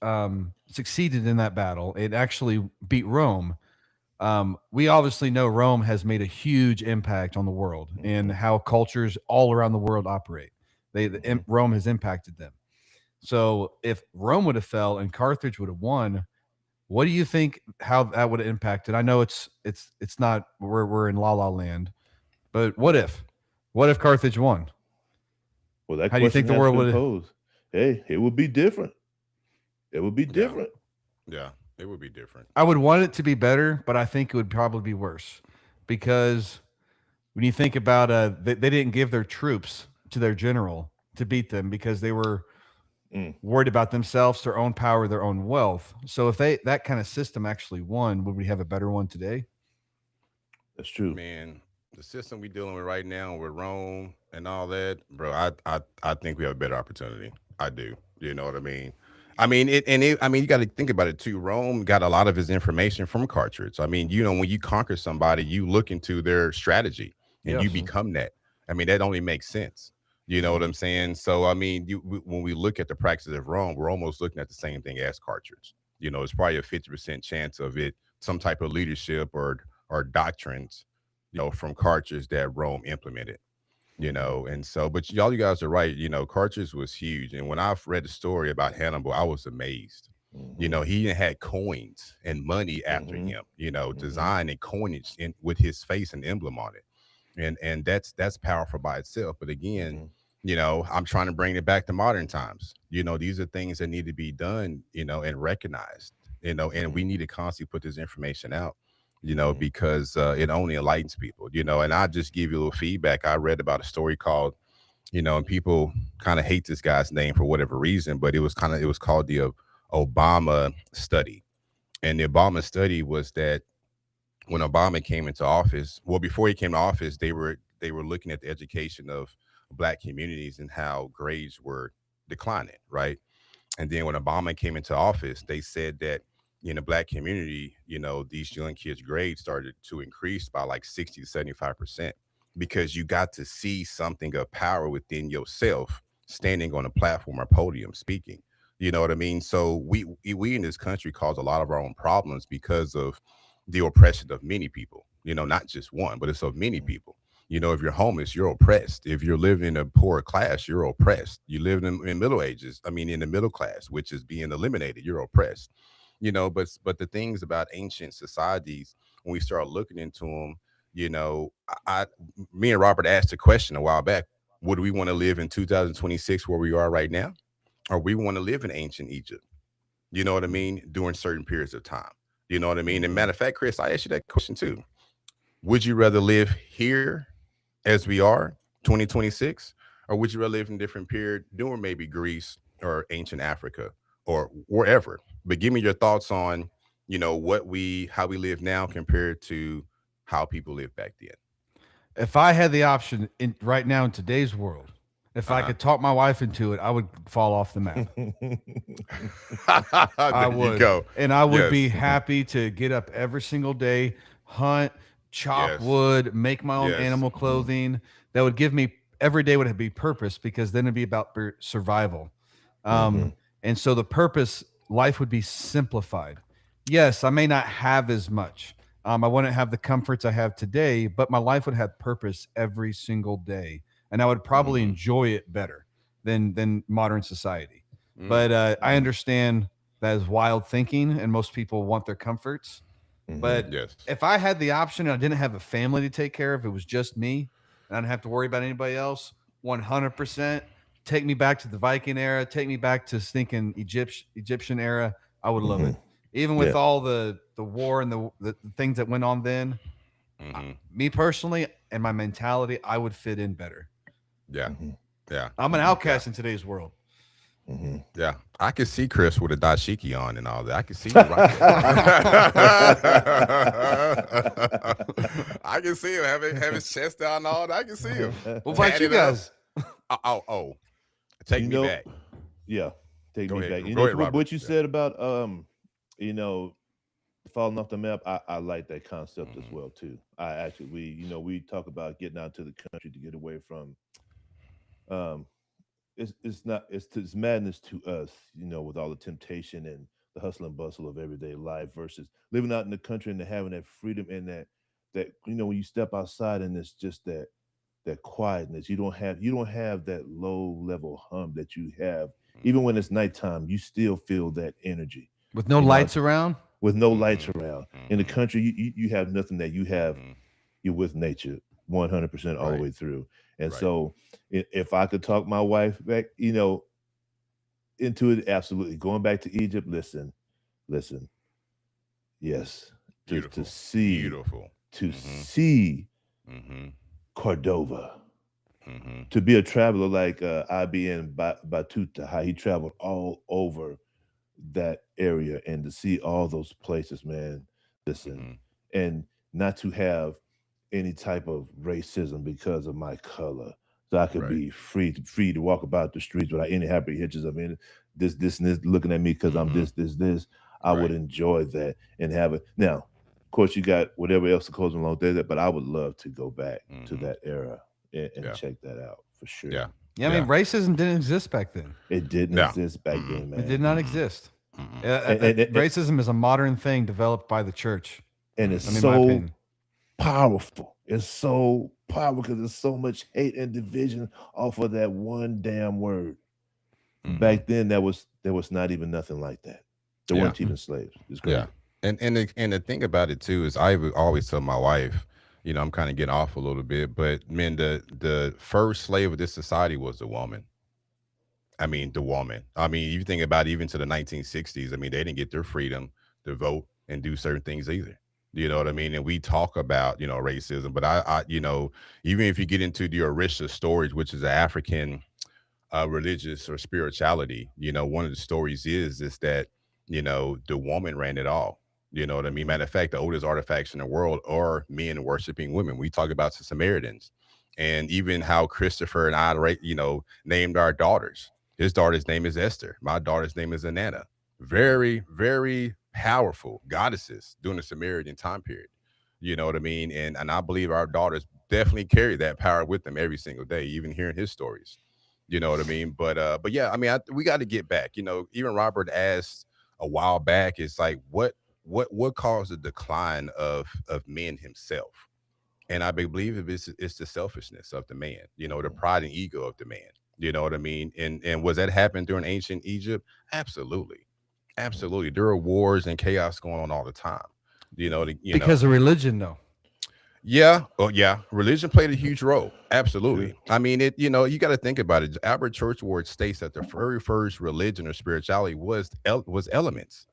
succeeded in that battle? It actually beat Rome. We obviously know Rome has made a huge impact on the world and how cultures all around the world operate. Rome has impacted them. So if Rome would have fell and Carthage would have won, what do you think how that would have impacted? I know it's not we're in La La Land, but what if Carthage won? Well, that how do you think the world would pose? Hey, it would be different. It would be different. Yeah, it would be different. I would want it to be better, but I think it would probably be worse, because when you think about they didn't give their troops to their general to beat them, because they were worried about themselves, their own power, their own wealth. So if that kind of system actually won, would we have a better one today? That's true, man. The system we dealing with right now with Rome and all that, bro, I think we have a better opportunity. I do. You know what I mean? You got to think about it too. Rome got a lot of his information from Carthage. When you conquer somebody, you look into their strategy and you become that. That only makes sense. You know what I'm saying? So, when we look at the practices of Rome, we're almost looking at the same thing as Carthage. It's probably a 50% chance of it, some type of leadership or doctrines, from Carthage that Rome implemented, and so, but you guys are right. Carthage was huge. And when I've read the story about Hannibal, I was amazed. He had coins and money after him, design and coinage with his face and emblem on it. And that's powerful by itself. But again, I'm trying to bring it back to modern times. These are things that need to be done, and recognized, and we need to constantly put this information out, because it only enlightens people, and I'll just give you a little feedback. I read about a story called, and people kind of hate this guy's name for whatever reason, but it was called the Obama study. And the Obama study was that when Obama came into office, well, before he came to office, they were looking at the education of black communities and how grades were declining, right? And then when Obama came into office, they said that in the black community, these young kids' grades started to increase by like 60 to 75% because you got to see something of power within yourself standing on a platform or podium speaking. You know what I mean? So we in this country cause a lot of our own problems because of the oppression of many people, not just one, but it's of many people. If you're homeless, you're oppressed. If you're living in a poor class, you're oppressed. You live in middle ages, I mean, in the middle class, which is being eliminated, you're oppressed. But the things about ancient societies, when we start looking into them, I me and Robert asked a question a while back. Would we want to live in 2026 where we are right now? Or we want to live in ancient Egypt? You know what I mean? During certain periods of time. You know what I mean? And matter of fact, Chris, I asked you that question too. Would you rather live here as we are, 2026, or would you rather live in a different period during maybe Greece or ancient Africa or wherever? But give me your thoughts on, how we live now compared to how people lived back then. If I had the option right now in today's world, if I Uh-huh. could talk my wife into it, I would fall off the map. I There you would. go. And I would be Yes. happy to get up every single day, hunt, chop Yes. wood, make my own Yes. animal clothing. That would give me every day would be purpose because then it'd be about survival. Mhm. And so the purpose, life would be simplified. Yes, I may not have as much. I wouldn't have the comforts I have today, but my life would have purpose every single day, and I would probably Mhm. enjoy it better than modern society. Mm. But I Mhm. understand that is wild thinking, and most people want their comforts. Mhm. But Yes. if I had the option and I didn't have a family to take care of, it was just me, and I didn't have to worry about anybody else. 100%. Take me back to the Viking era. Take me back to stinking Egyptian era. I would love it. Mhm. Even with Yeah. all the war and the things that went on then, Hmm. me personally and my mentality, I would fit in better. Yeah. Mhm. Yeah. I'm an Mhm. Yeah. outcast in today's world. Mhm. Yeah, I can see Chris with a dashiki on and all that. I can see you rocking. I can see him have his chest out and all that. I can see him What about you tatted up. guys? Oh, take You me know, back. yeah, take Go me ahead. back. Go ahead, What Robert. you Yeah. said about you know, falling off the map. I like that concept as Hmm. well too. I actually we talk about getting out to the country to get away from um it's not it's madness to us, with all the temptation and the hustle and bustle of everyday life versus living out in the country and having that freedom and that when you step outside and it's just that quietness. You don't have that low level hum that you have even when Hmm. it's nighttime. You still feel that energy. With no You know, lights around? with no lights Hmm. around. In the Hmm. country, you have nothing that you have. Hmm. You're with nature 100% all the Right. way through. And Right. so, if I could talk my wife back, into it, absolutely. Going back to Egypt, listen, yes, to Beautiful. see Beautiful. to Hmm. see Hmm. Cordova, Hmm. to be a traveler like IBN Batuta, how he traveled all over that area and to see all those places, man. Listen, Hmm. and not to have any type of racism because of my color. So I could Right. be free to walk about the streets without any happy hitches of any this and this looking at me because I'm Hmm. this. I would Right. enjoy that and have it. Now, of course, you got whatever else that goes along with that, but I would love to go back to Hmm. that era and Yeah. check that out for sure. Yeah. Yeah, I mean, Yeah. racism didn't exist back then. It didn't Yeah. exist back Mm-mm. then, It did man. not Mm-mm. exist. Mm-mm. Racism is a modern thing developed by the church. And it's I mean, Mm-mm. my so opinion. powerful. It's so powerful because there's so much hate and division off of that one damn word. Mm-hmm. Back then, there was not even nothing like that. There Yeah. weren't even slaves. It's Yeah. crazy. And the thing about it too is I would always tell my wife, I'm kind of getting off a little bit, but man, the first slave of this society was the woman. I mean, the woman. I mean, you think about even to the 1960s. I mean, they didn't get their freedom to vote and do certain things either. You know what I mean? And we talk about racism, but even if you get into the Orisha stories, which is an African religious or spirituality, one of the stories is that the woman ran it all. You know what I mean? Mhm. Matter of fact, the oldest artifacts in the world are men worshiping women. We talk about the Samaritans, and even how Christopher and I, right, named our daughters. His daughter's name is Esther. My daughter's name is Anana. Very, very powerful goddesses during the Samaritan time period. You know what I mean? And I believe our daughters definitely carry that power with them every single day, even hearing his stories. You know what I mean? But yeah, I mean, we got to get back. Even Robert asked a while back, it's like what caused the decline of men himself? And I believe it's the selfishness of the man, the pride and ego of the man. You know what I mean? And was that happening during ancient Egypt? Absolutely. Absolutely. There are wars and chaos going on all the time. Because of religion, though. Yeah. Oh, yeah. Religion played a huge role. Sure. Absolutely. I mean, you got to think about it. Albert Churchward states that the very first religion or spirituality was elements.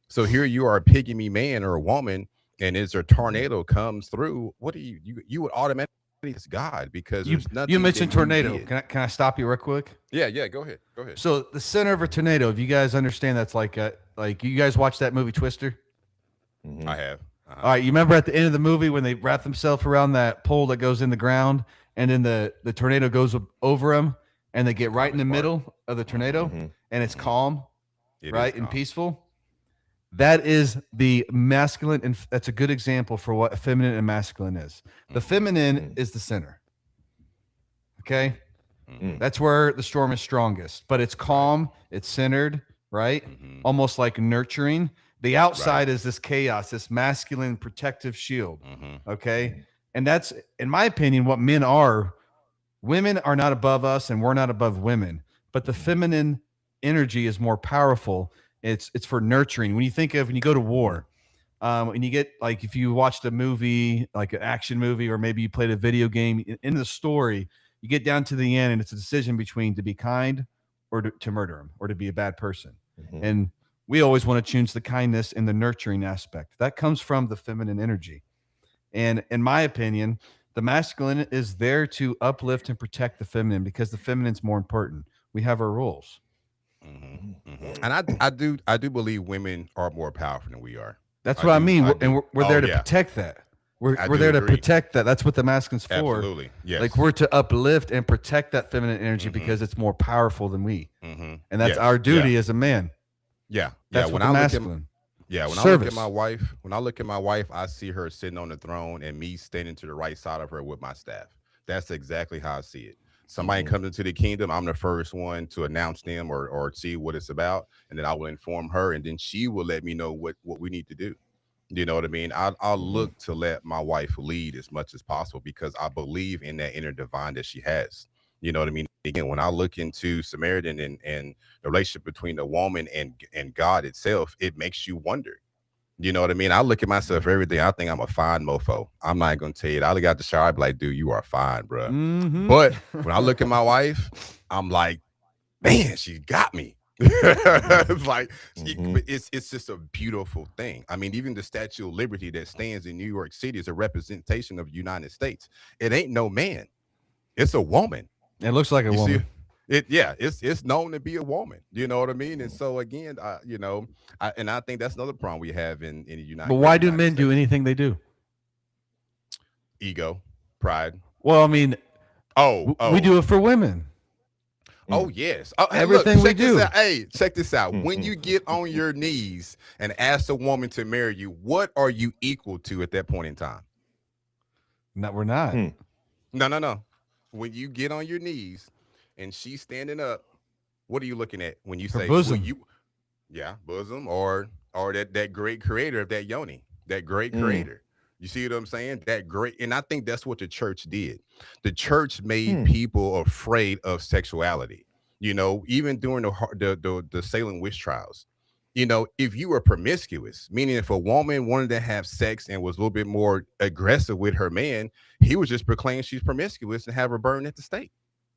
So here you are, a pygmy man or a woman, and as a tornado comes through, what do you would automatically it's God, because You there's nothing you mentioned that you tornado. did. Can I stop you real quick? Yeah, yeah. Go ahead. Go ahead. So the center of a tornado, if you guys understand, that's like you guys watch that movie Twister. Mhm. I have. All right, you remember at the end of the movie when they wrap themselves around that pole that goes in the ground, and then the tornado goes over them, and they get right in the Calmest part. middle of the tornado, Mhm. and it's calm, It right, is and calm. peaceful. That is the masculine, and that's a good example for what feminine and masculine is. The Mhm, feminine Mhm. is the center. Okay, mhm, that's where the storm is strongest, but it's calm, it's centered, right? mhm. Almost like nurturing. The outside is this chaos, this masculine protective shield. Mhm. Okay. And that's, in my opinion, what men are. Women are not above us and we're not above women, but the feminine energy is more powerful. It's for nurturing. When you think of, when you go to war, and you get, like, if you watched a movie, like an action movie, or maybe you played a video game, in the story, you get down to the end and it's a decision between to be kind or to murder him or to be a bad person. Mhm. And we always want to choose the kindness and the nurturing aspect. That comes from the feminine energy. And in my opinion, the masculine is there to uplift and protect the feminine because the feminine's more important. We have our rules. Mhm, Mhm. mhm. And I do believe women are more powerful than we are. That's I what I do. mean. I And do. we're Oh there to yeah, protect that. I We're do there to agree. protect that. That's what the masculine's for. Absolutely. Like, Yes. we're to uplift and protect that feminine energy Mhm, because it's more powerful than we. mhm. And that's Yes. our Yeah. duty as a man. Yeah. Yeah. That's what When the I look at masculine. Yeah, Service. when I look at my wife, I see her sitting on the throne and me standing to the right side of her with my staff. That's exactly how I see it. Somebody Mhm. comes into the kingdom, I'm the first one to announce them or see what it's about, and then I will inform her, and then she will let me know what we need to do. You know what I mean? I'll Mhm. look to let my wife lead as much as possible because I believe in that inner divine that she has. You know what I mean? Again, when I look into Samaritan and the relationship between the woman and God itself, it makes you wonder. You know what I mean? I look at myself every day. I think I'm a fine mofo. I'm not gonna tell you. I look out the shower, I be like, dude, you are fine, bro. Mm-hmm. But when I look at my wife, I'm like, man, she got me. It's like Mhm. it's just a beautiful thing. I mean, even the Statue of Liberty that stands in New York City is a representation of the United States. It ain't no man, it's a woman. It looks like a You see woman. it, yeah, it's known to be a woman. You know what I mean? And so again, I think that's another problem we have in the But United why great do United men do States. anything they do? Ego, pride. Well, I mean, Oh, we oh, do it for women. oh, Mm. yes. Oh, hey, look, Everything we check this do. out. Hey, check this out. When Mhm. you get on your knees and ask a woman to marry you, what are you equal to at that point in time? No, we're not. Mm. No, no, no. When you get on your knees and she's standing up, what are you looking at when you Her say, "Will bosom. you?" Yeah, bosom or that great creator of that yoni, that great Mm. creator. You see what I'm saying? That great, and I think that's what the church did. The church made Mm. people afraid of sexuality. Even during the Salem witch trials. If you were promiscuous, meaning if a woman wanted to have sex and was a little bit more aggressive with her man, he was just proclaiming she's promiscuous and have her burned at the stake.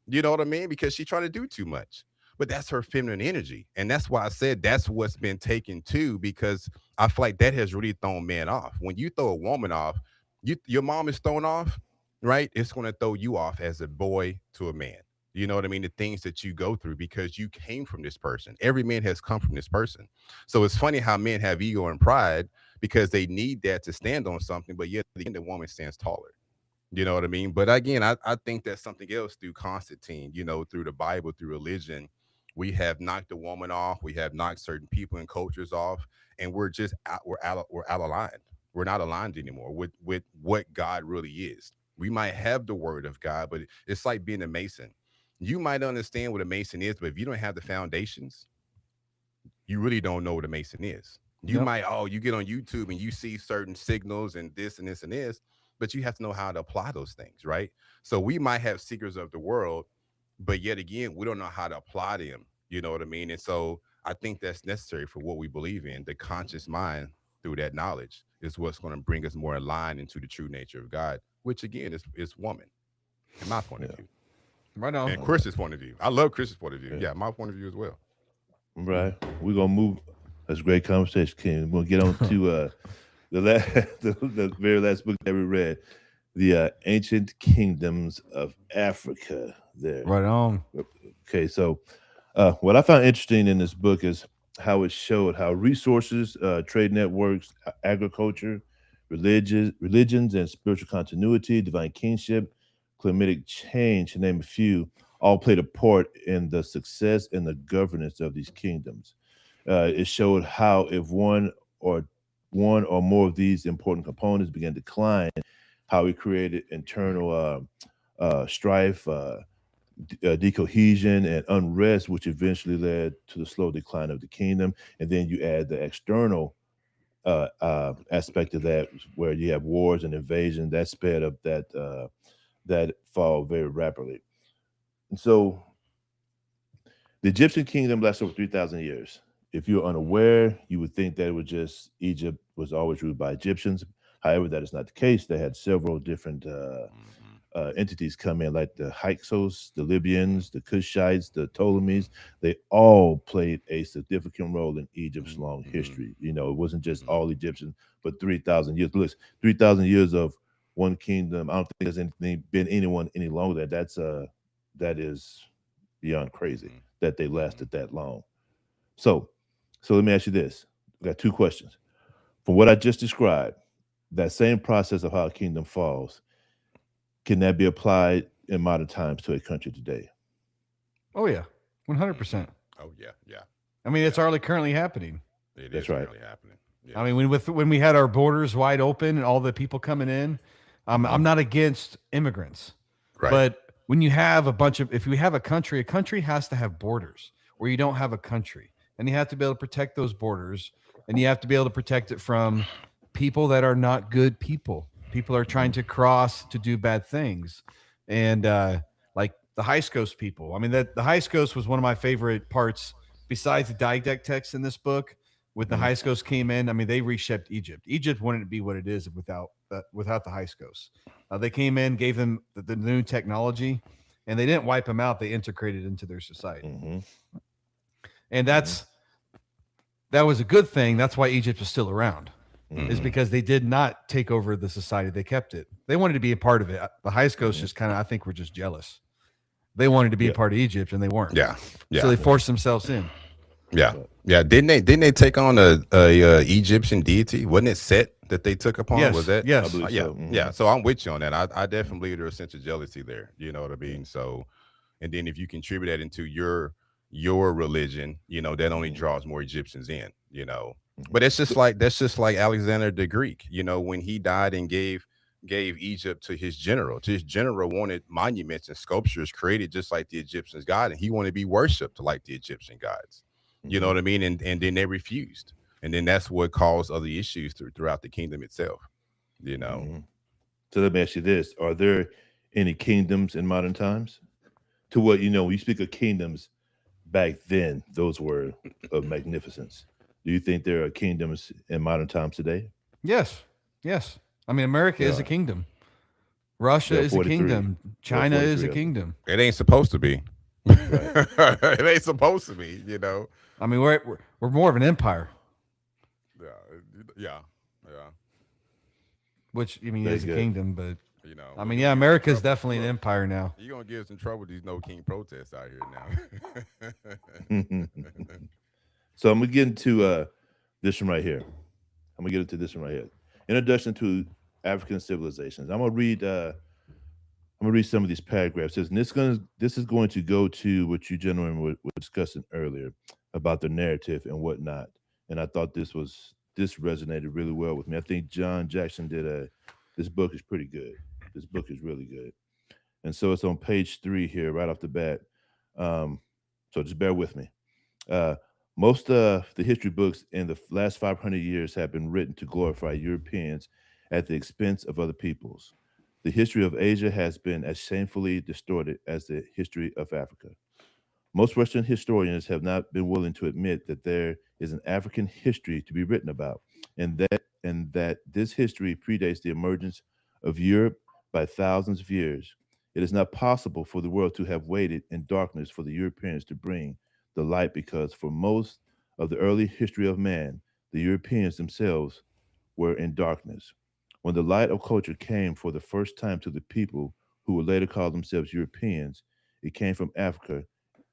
You know what I mean? Because she's trying to do too much. But that's her feminine energy. And that's why I said that's what's been taken too, because I feel like that has really thrown men off. When you throw a woman off, your mom is thrown off, right? It's going to throw you off as a boy to a man. You know what I mean? The things that you go through because you came from this person. Every man has come from this person. So it's funny how men have ego and pride because they need that to stand on something. But yet again, the woman stands taller. You know what I mean? But again, I think that's something else through Constantine, through the Bible, through religion. We have knocked the woman off. We have knocked certain people and cultures off, and we're out of line. We're not aligned anymore with what God really is. We might have the word of God, but it's like being a mason. You might understand what a mason is, but if you don't have the foundations, you really don't know what a mason is. You Yep. might, you get on YouTube and you see certain signals and this and this and this, but you have to know how to apply those things, right? So we might have secrets of the world, but yet again, we don't know how to apply them. You know what I mean? And so I think that's necessary for what we believe in. The conscious mind through that knowledge is what's going to bring us more aligned into the true nature of God, which again is woman, in my point of Yeah. view. Right on. And Chris's point of view. I love Chris's point of view. Yeah. Yeah, my point of view as well. Right. We're gonna move. That's a great conversation, Ken. We're gonna get on to the very last book that we read, the Ancient Kingdoms of Africa. There. Right on. Okay, so what I found interesting in this book is how it showed how resources, trade networks, agriculture, religions, and spiritual continuity, divine kingship, climatic change, to name a few, all played a part in the success and the governance of these kingdoms. It showed how if or one or more of these important components began to decline, how it created internal strife, decohesion, and unrest, which eventually led to the slow decline of the kingdom. And then you add the external aspect of that, where you have wars and invasion that sped up that fall very rapidly. And so the Egyptian kingdom lasted over 3,000 years. If you're unaware, you would think that it was just Egypt was always ruled by Egyptians. However, that is not the case. They had several different entities come in, like the Hyksos, the Libyans, the Cushites, the Ptolemies. They all played a significant role in Egypt's long history. It wasn't just all Egyptians, but 3,000 years. Look, 3,000 years of one kingdom. I don't think there's been anyone any longer. That is beyond crazy that they lasted that long. So let me ask you this. I got two questions. From what I just described, that same process of how a kingdom falls, can that be applied in modern times to a country today? Oh yeah, 100%. Oh yeah, yeah. I mean, it's already currently happening. That's right. really happening. Yeah. I mean, when we had our borders wide open and all the people coming in, I'm not against immigrants, Right. but when you have if you have a country has to have borders. Where you don't have a country, and you have to be able to protect those borders, and you have to be able to protect it from people that are not good people. People are trying to cross to do bad things, and like the Hyksos people. I mean, that the Hyksos was one of my favorite parts. Besides the didactic text in this book, when the Hyksos came in, I mean, they reshaped Egypt. Egypt wouldn't be what it is without the Hyksos. They came in, gave them the new technology, and they didn't wipe them out. They integrated into their society. Mm-hmm. And that was a good thing. That's why Egypt is still around, is because they did not take over the society. They kept it. They wanted to be a part of it. The Hyksos just kind of, I think, were just jealous. They wanted to be a part of Egypt, and they weren't. Yeah. Yeah. So they forced themselves in. Yeah. Yeah. Didn't they take on a Egyptian deity? Wasn't it Set that they took upon? Yes. Was that? Yes. I believe Yeah. so. Mhm. Yeah. So I'm with you on that. I definitely believe there's a sense of jealousy there. You know what I mean? So, and then if you contribute that into your religion, that only draws more Egyptians in, But that's just like Alexander the Greek, when he died and gave Egypt to his general. His general wanted monuments and sculptures created just like the Egyptians god, and he wanted to be worshipped like the Egyptian gods. You know what I mean? And then they refused. And then that's what caused other issues throughout the kingdom itself, So let me ask you this. Are there any kingdoms in modern times? To what, when you speak of kingdoms back then, those were of magnificence. Do you think there are kingdoms in modern times today? Yes. Yes. I mean, America is a kingdom. Russia There are is a 43. kingdom. China is 43 a of them. kingdom. It ain't supposed to be. It ain't supposed to be, I mean, we're more of an empire, Yeah. which I mean Very is a good. kingdom, but I we mean, gonna yeah, get America in is trouble. definitely an Look, empire now. You're gonna get us in trouble with these no king protests out here now. So I'm gonna get into this one right here. I'm gonna get into this one right here. Introduction to African civilizations. I'm gonna read some of these paragraphs. It says, and this is going to go to what you gentlemen were discussing earlier about the narrative and whatnot. And I thought this resonated really well with me. I think John Jackson did a this book is pretty good. This book is really good. And so it's on page 3 here, right off the bat. Um, so just bear with me. Uh, most of the history books in the last 500 years have been written to glorify Europeans at the expense of other peoples. The history of Asia has been as shamefully distorted as the history of Africa. Most Western historians have not been willing to admit that there is an African history to be written about, and that this history predates the emergence of Europe by thousands of years. It is not possible for the world to have waited in darkness for the Europeans to bring the light because for most of the early history of man, the Europeans themselves were in darkness. When the light of culture came for the first time to the people who would later call themselves Europeans, it came from Africa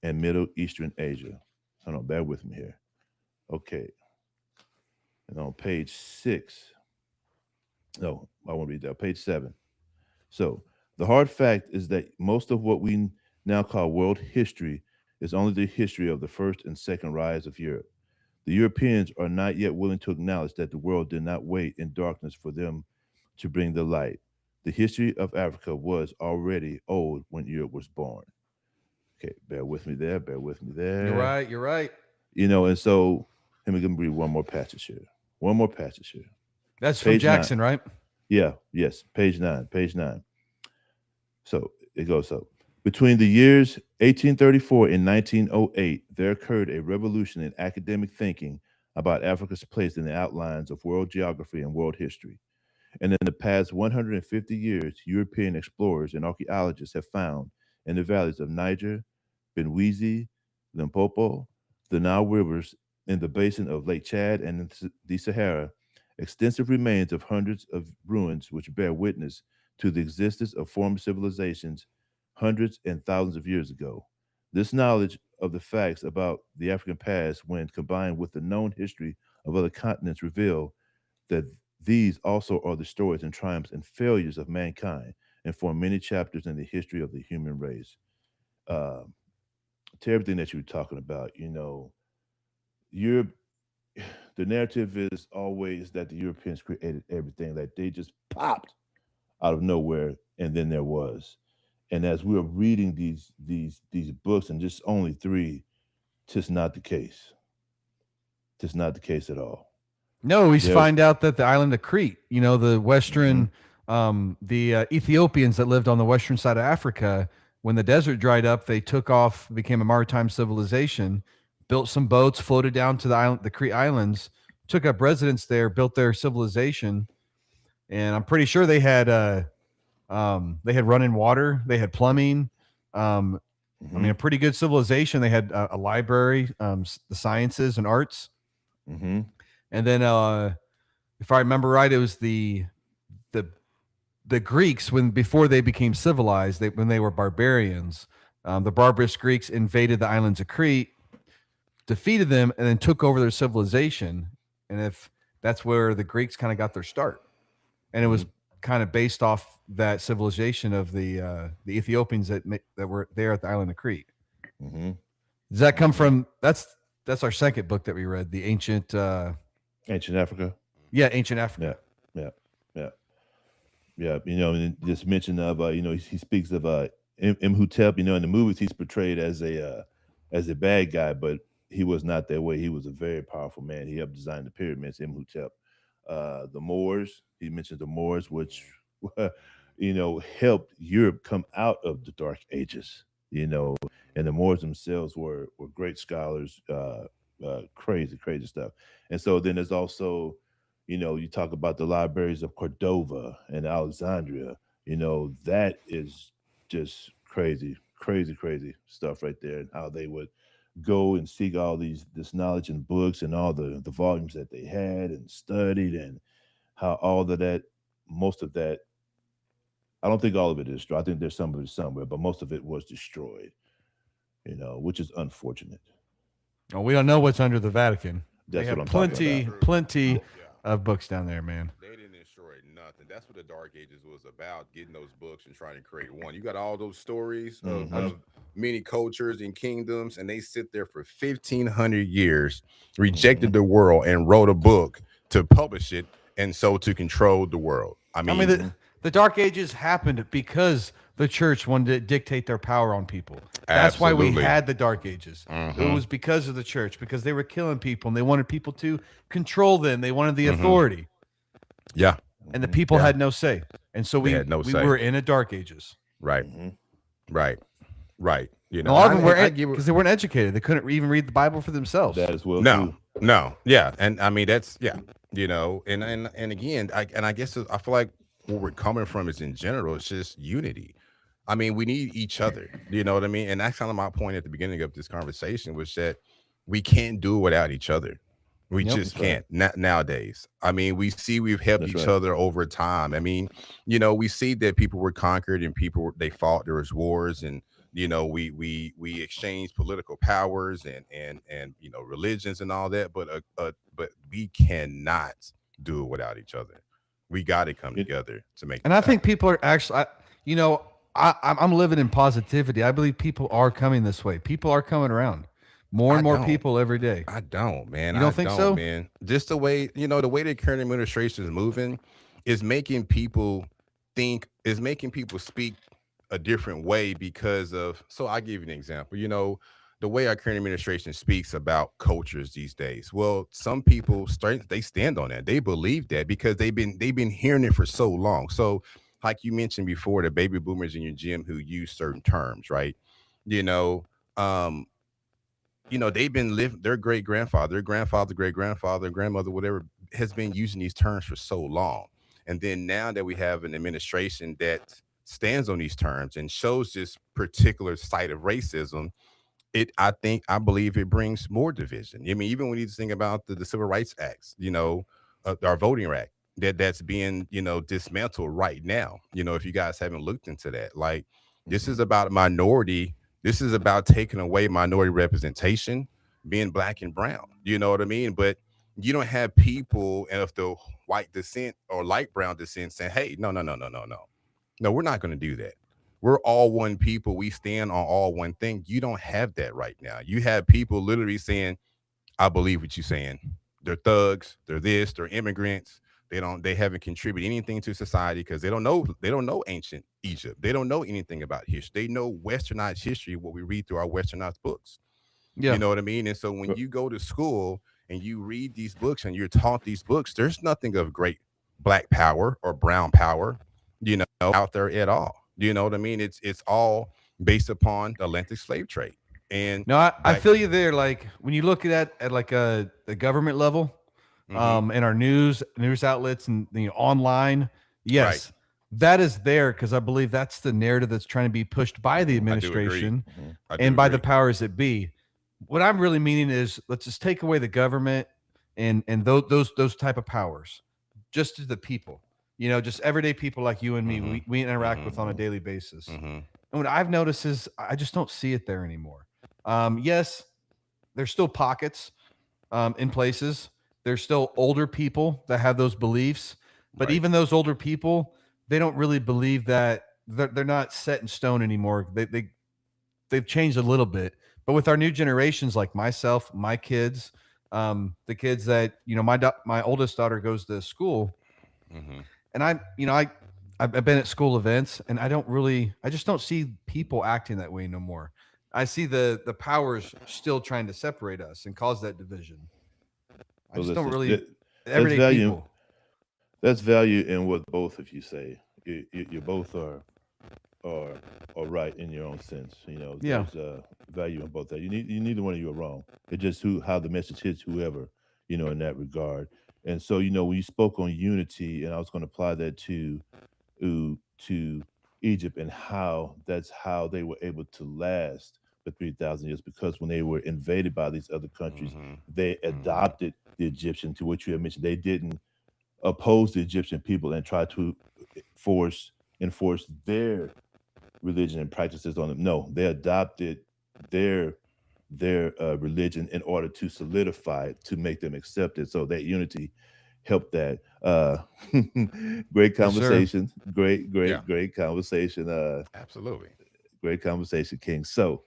and Middle Eastern Asia. Hold on, bear with me here. Okay, and on page 6, no, I won't read that. Page 7. So, the hard fact is that most of what we now call world history is only the history of the first and second rise of Europe. The Europeans are not yet willing to acknowledge that the world did not wait in darkness for them to bring the light. The history of Africa was already old when Europe was born. Okay, bear with me there, bear with me You're there. right. You're right. And so let me read one more passage here. One more passage here. That's from Page 9. Jackson, right? Yeah, yes, page 9, page 9. So it goes so. Between the years 1834 and 1908, there occurred a revolution in academic thinking about Africa's place in the outlines of world geography and world history. And in the past 150 years, European explorers and archaeologists have found in the valleys of Niger, Benwizi, Limpopo, the Nile rivers, in the basin of Lake Chad and in the Sahara, extensive remains of hundreds of ruins which bear witness to the existence of former civilizations hundreds and thousands of years ago. This knowledge of the facts about the African past, when combined with the known history of other continents, reveal that these also are the stories and triumphs and failures of mankind and form many chapters in the history of the human race. Uh, to everything that you were talking about, Europe, the narrative is always that the Europeans created everything, like they just popped out of nowhere, and then there was. And as we are reading these books, and just only three, just not the case. Just not the case at all. No, we There's find out that the island of Crete, the hmm western, the Ethiopians that lived on the western side of Africa, when the desert dried up, they took off, became a maritime civilization, built some boats, floated down to the island, the Crete Islands, took up residence there, built their civilization, and I'm pretty sure they had running water, they had plumbing. Um, I hmm mean, a pretty good civilization. They had a library, the sciences and arts, hmm and then if I remember right, it was the the Greeks when before they became civilized, when they were barbarians, the barbarous Greeks invaded the islands of Crete, defeated them, and then took over their civilization. And if that's where the Greeks kind of got their start, and it was hmm kind of based off that civilization of the Ethiopians that were there at the island of Crete. hmm Does that come hmm from? That's our second book that we read, the ancient, Ancient Africa. yeah, ancient Africa. Yeah, yeah, yeah, yeah. And this mention of he speaks of Imhotep. In the movies he's portrayed as a bad guy, but he was not that way. He was a very powerful man. He helped design the pyramids. Imhotep. The Moors. He mentions the Moors, which helped Europe come out of the Dark Ages. You know, and the Moors themselves were great scholars. Crazy, crazy stuff. And so then there's also, you talk about the libraries of Cordova and Alexandria. That is just crazy, crazy, crazy stuff right there, and how they would go and seek all this knowledge and books and all the volumes that they had and studied, and how all of that, most of that, I don't think all of it is destroyed. I think there's some of it somewhere, but most of it was destroyed. Which is unfortunate. Oh, we don't know what's under the Vatican. They That's what have I'm talking plenty, about. True. plenty Yeah. of books down there, man. They didn't destroy nothing. That's what the Dark Ages was about, getting those books and trying to create one. You got all those stories Mhm. of many cultures and kingdoms, and they sit there for 1,500 years, rejected Mhm. the world, and wrote a book to publish it, and so to control the world. I I mean, mean, Mhm. the Dark Ages happened because the church wanted to dictate their power on people. That's why we absolutely. had the Dark Ages. It Mm-hmm. was because of the church, because they were killing people and they wanted people to control them. They wanted the Mm-hmm. authority, Yeah, and the Mhm. people yeah. had no say. And so They we had no we say. were in a Dark Ages. Right, Mhm. right, right. You And know, a lot of and them were I give it. because they weren't educated. They couldn't even read the Bible for themselves. That as well No, too. no, yeah, and I mean that's yeah, and again, I guess I feel like where we're coming from is in general, it's just unity. I mean, we need each other. You know what I mean? And that's kind of my point at the beginning of this conversation was that we can't do it without each other. We Yep. just That's right. can't nowadays. I mean, we see we've helped That's each right. other over time. I mean, we see that people were conquered and they fought. There was wars, and we exchanged political powers and religions and all that. But we cannot do it without each other. We got to come It, together to make And this I think happen. people are actually, you know, I'm living in positivity. I believe people are coming this way. People are coming around. More I and more don't. people every day. I don't, man. You I don't think don't, so? man. Just the way the current administration is moving is making people is making people speak a different way because of, so I'll give you an example. The way our current administration speaks about cultures these days. Well, some people they stand on that. They believe that because they've been hearing it for so long. So, like you mentioned before, the baby boomers in your gym who use certain terms, right? You know, um, they've been living, their great grandfather, their grandfather, great grandfather, grandmother, whatever, has been using these terms for so long. And then now that we have an administration that stands on these terms and shows this particular side of racism, I believe it brings more division. I mean, even when you think about the Civil Rights Acts, our voting act that's being, dismantled right now. If you guys haven't looked into that, like, this mhm. is about minority. This is about taking away minority representation, being black and brown. You know what I mean? But you don't have people of the white descent or light brown descent saying, "Hey, no, no, no, no, no, no, no, we're not going to do that. We're all one people. We stand on all one thing." You don't have that right now. You have people literally saying, "I believe what you're saying." They're thugs. They're this. They're immigrants. They haven't contributed anything to society because they don't know ancient Egypt. They don't know anything about history. They know westernized history, what we read through our westernized books. You Yeah. know what I mean? And so when But you go to school and you read these books and you're taught these books, there's nothing of great black power or brown power, out there at all. You know what I mean? It's all based upon the Atlantic slave trade. And No, I black feel you there. Like when you look at like the government level, hmm and our news outlets and online, right. yes, that is there because I believe that's the narrative that's trying to be pushed by the I do agree. administration mhm. I do and by the agree. powers that be. What I'm really meaning is let's just take away the government and those type of powers, just to the people. Just everyday people like you and me. hmm We interact hmm with on a Mhm. daily basis. hmm And what I've noticed is I just don't see it there anymore. Yes, there's still pockets in places. There's still older people that have those beliefs, but Right. even those older people, they don't really believe that they're not set in stone anymore. They've changed a little bit, but with our new generations, like myself, my kids, the kids that my oldest daughter goes to school, hmm and I've been at school events, and I just don't see people acting that way no more. I see the powers still trying to separate us and cause that division. I Well, just don't listen, really there's everyday value. people. There's value in what both of you say. You both are are right in your own sense. Yeah. There's value in both that. Neither one of you are wrong. It's just how the message hits whoever, in that regard. And so, when you spoke on unity, and I was going to apply that to Egypt, and how they were able to last for 3,000 years, because when they were invaded by these other countries, hmm they hmm adopted the Egyptian, to what you had mentioned. They didn't oppose the Egyptian people and try to force enforce their religion and practices on them. No, they adopted their religion in order to solidify it, to make them accept it. So that unity help that. Great Yes, sir. conversation. Great, Yeah, great conversation. absolutely. Great conversation, King. So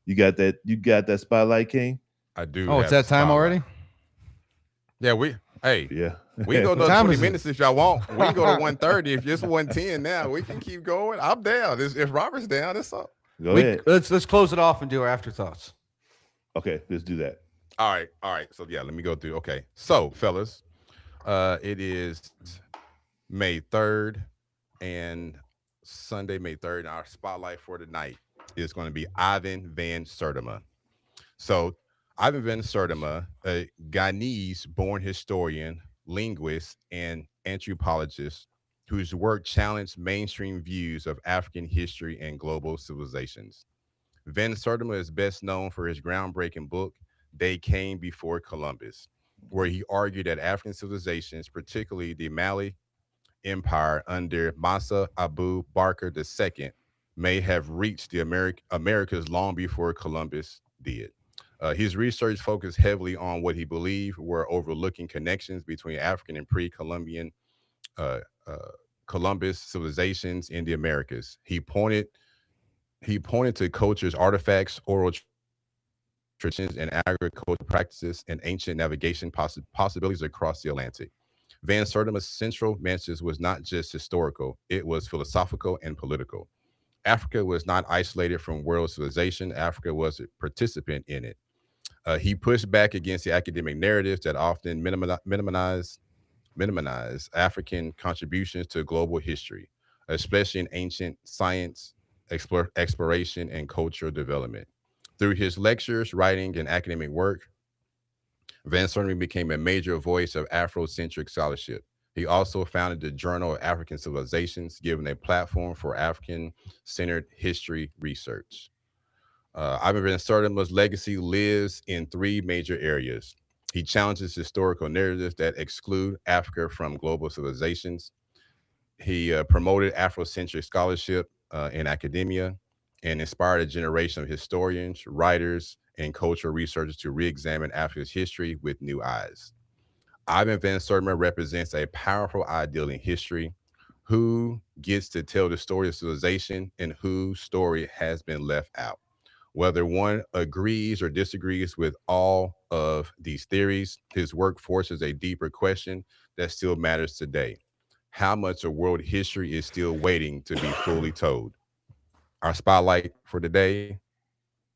you got that spotlight, King? I do Oh, it's have the that time spotlight. already? Yeah, hey, Yeah. we can go What another time 20 is it? minutes if y'all want. We can go to 1:30. If it's 1:10 now, we can keep going. I'm down. If Robert's down, it's up. Go ahead. Let's close it off and do our afterthoughts. Okay, let's do that. All right, all right. So yeah, let me go through. Okay, so fellas, it is May 3rd and Sunday, May 3rd. And our spotlight for tonight is going to be Ivan van Sertima. So Ivan van Sertima, a Ghanese-born historian, linguist, and anthropologist whose work challenged mainstream views of African history and global civilizations. Van Sertima is best known for his groundbreaking book, They Came Before Columbus, where he argued that African civilizations, particularly the Mali Empire under Masa Abu Bakr II, may have reached the Americas long before Columbus did. His research focused heavily on what he believed were overlooking connections between African and pre-Columbian uh, uh, Columbus civilizations in the Americas. He pointed to cultures, artifacts, oral traditions, and agricultural practices and ancient navigation possibilities across the Atlantic. Van Sertima's central message was not just historical, it was philosophical and political. Africa was not isolated from world civilization, Africa was a participant in it. He pushed back against the academic narratives that often minimize African contributions to global history, especially in ancient science, exploration, and cultural development. Through his lectures, writing, and academic work, Van Sertima became a major voice of Afrocentric scholarship. He also founded the Journal of African Civilizations, giving a platform for African centered history research. Ivan Van Sertima's legacy lives in three major areas. He challenges historical narratives that exclude Africa from global civilizations. He promoted Afrocentric scholarship in academia and inspired a generation of historians, writers, and cultural researchers to re examine Africa's history with new eyes. Ivan Van Sertima represents a powerful ideal in history. Who gets to tell the story of civilization and whose story has been left out? Whether one agrees or disagrees with all of these theories, his work forces a deeper question that still matters today. How much of world history is still waiting to be fully told? Our spotlight for today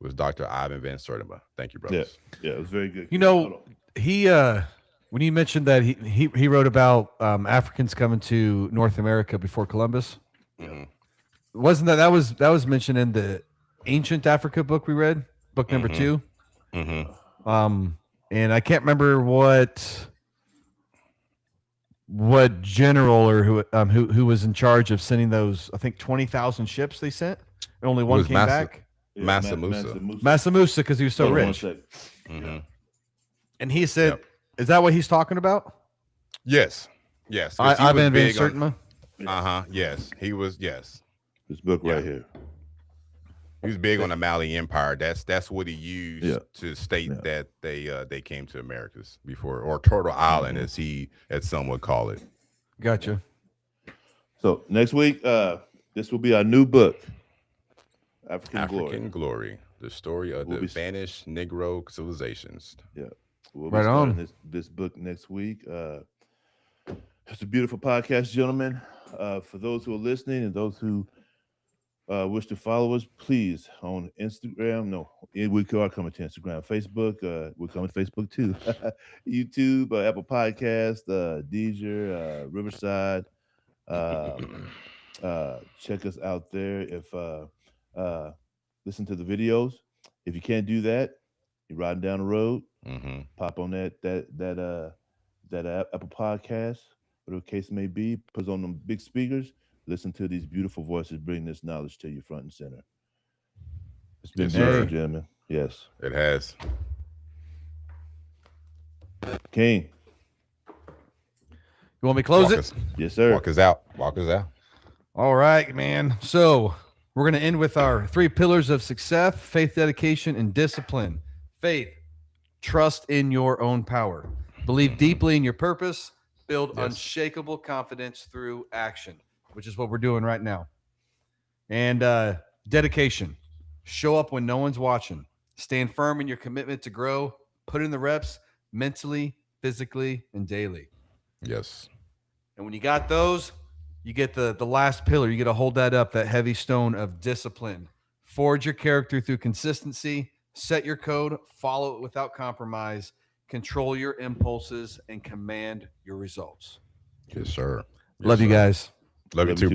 was Dr. Ivan Van Sertima. Thank you, Yeah, brothers. yeah, it was very good. You Hold know, on. he when you mentioned that he wrote about Africans coming to North America before Columbus, Mhm, wasn't that was mentioned in the Ancient Africa book we read, book number mhm, 2. mhm. And I can't remember what general or who was in charge of sending those. I think 20,000 ships they sent, and only one was came back. Yeah, Mansa Musa. Mansa Musa, because he was so Hold on one rich, second. Mhm. and he said, Yep. "Is that what he's talking about?" Yes, yes. 'Cause he was Ivan Van big on. Sertima. Yes, he was. Yes, This book Yeah. right here. he was big on the Mali Empire. That's what he used Yeah. to state Yeah. that they came to Americas before, or Turtle Island, as some would call it. Gotcha. So next week, this will be our new book, African African Glory. Glory, the story of We'll the be- vanished Negro civilizations. Yeah, we'll Right be starting on. this book next week. It's a beautiful podcast, gentlemen. For those who are listening and those who wish to follow us, please on Instagram. No, we are coming to Instagram, Facebook. We're coming to Facebook too. YouTube, Apple Podcast, Deezer, Riverside. Check us out there. If listen to the videos. If you can't do that, you're riding down the road. Hmm. Pop on that Apple Podcast, whatever the case may be. Put it on them big speakers. Listen to these beautiful voices bring this knowledge to you front and center. It's been Yes, beautiful, sir. gentlemen. Yes, It has. King. You want me to close walk it? us, Yes, sir. walk us out. Walk us out. All right, man. So we're going to end with our 3 pillars of success: faith, dedication, and discipline. Faith, trust in your own power. Believe Mhm. deeply in your purpose. Build Yes. unshakable confidence through action, which is what we're doing right now. And dedication. Show up when no one's watching. Stand firm in your commitment to grow. Put in the reps mentally, physically, and daily. Yes. And when you got those, you get the last pillar. You get to hold that up, that heavy stone of discipline. Forge your character through consistency. Set your code. Follow it without compromise. Control your impulses and command your results. Yes, sir. Love you Yes, sir. guys. Love you Love you too.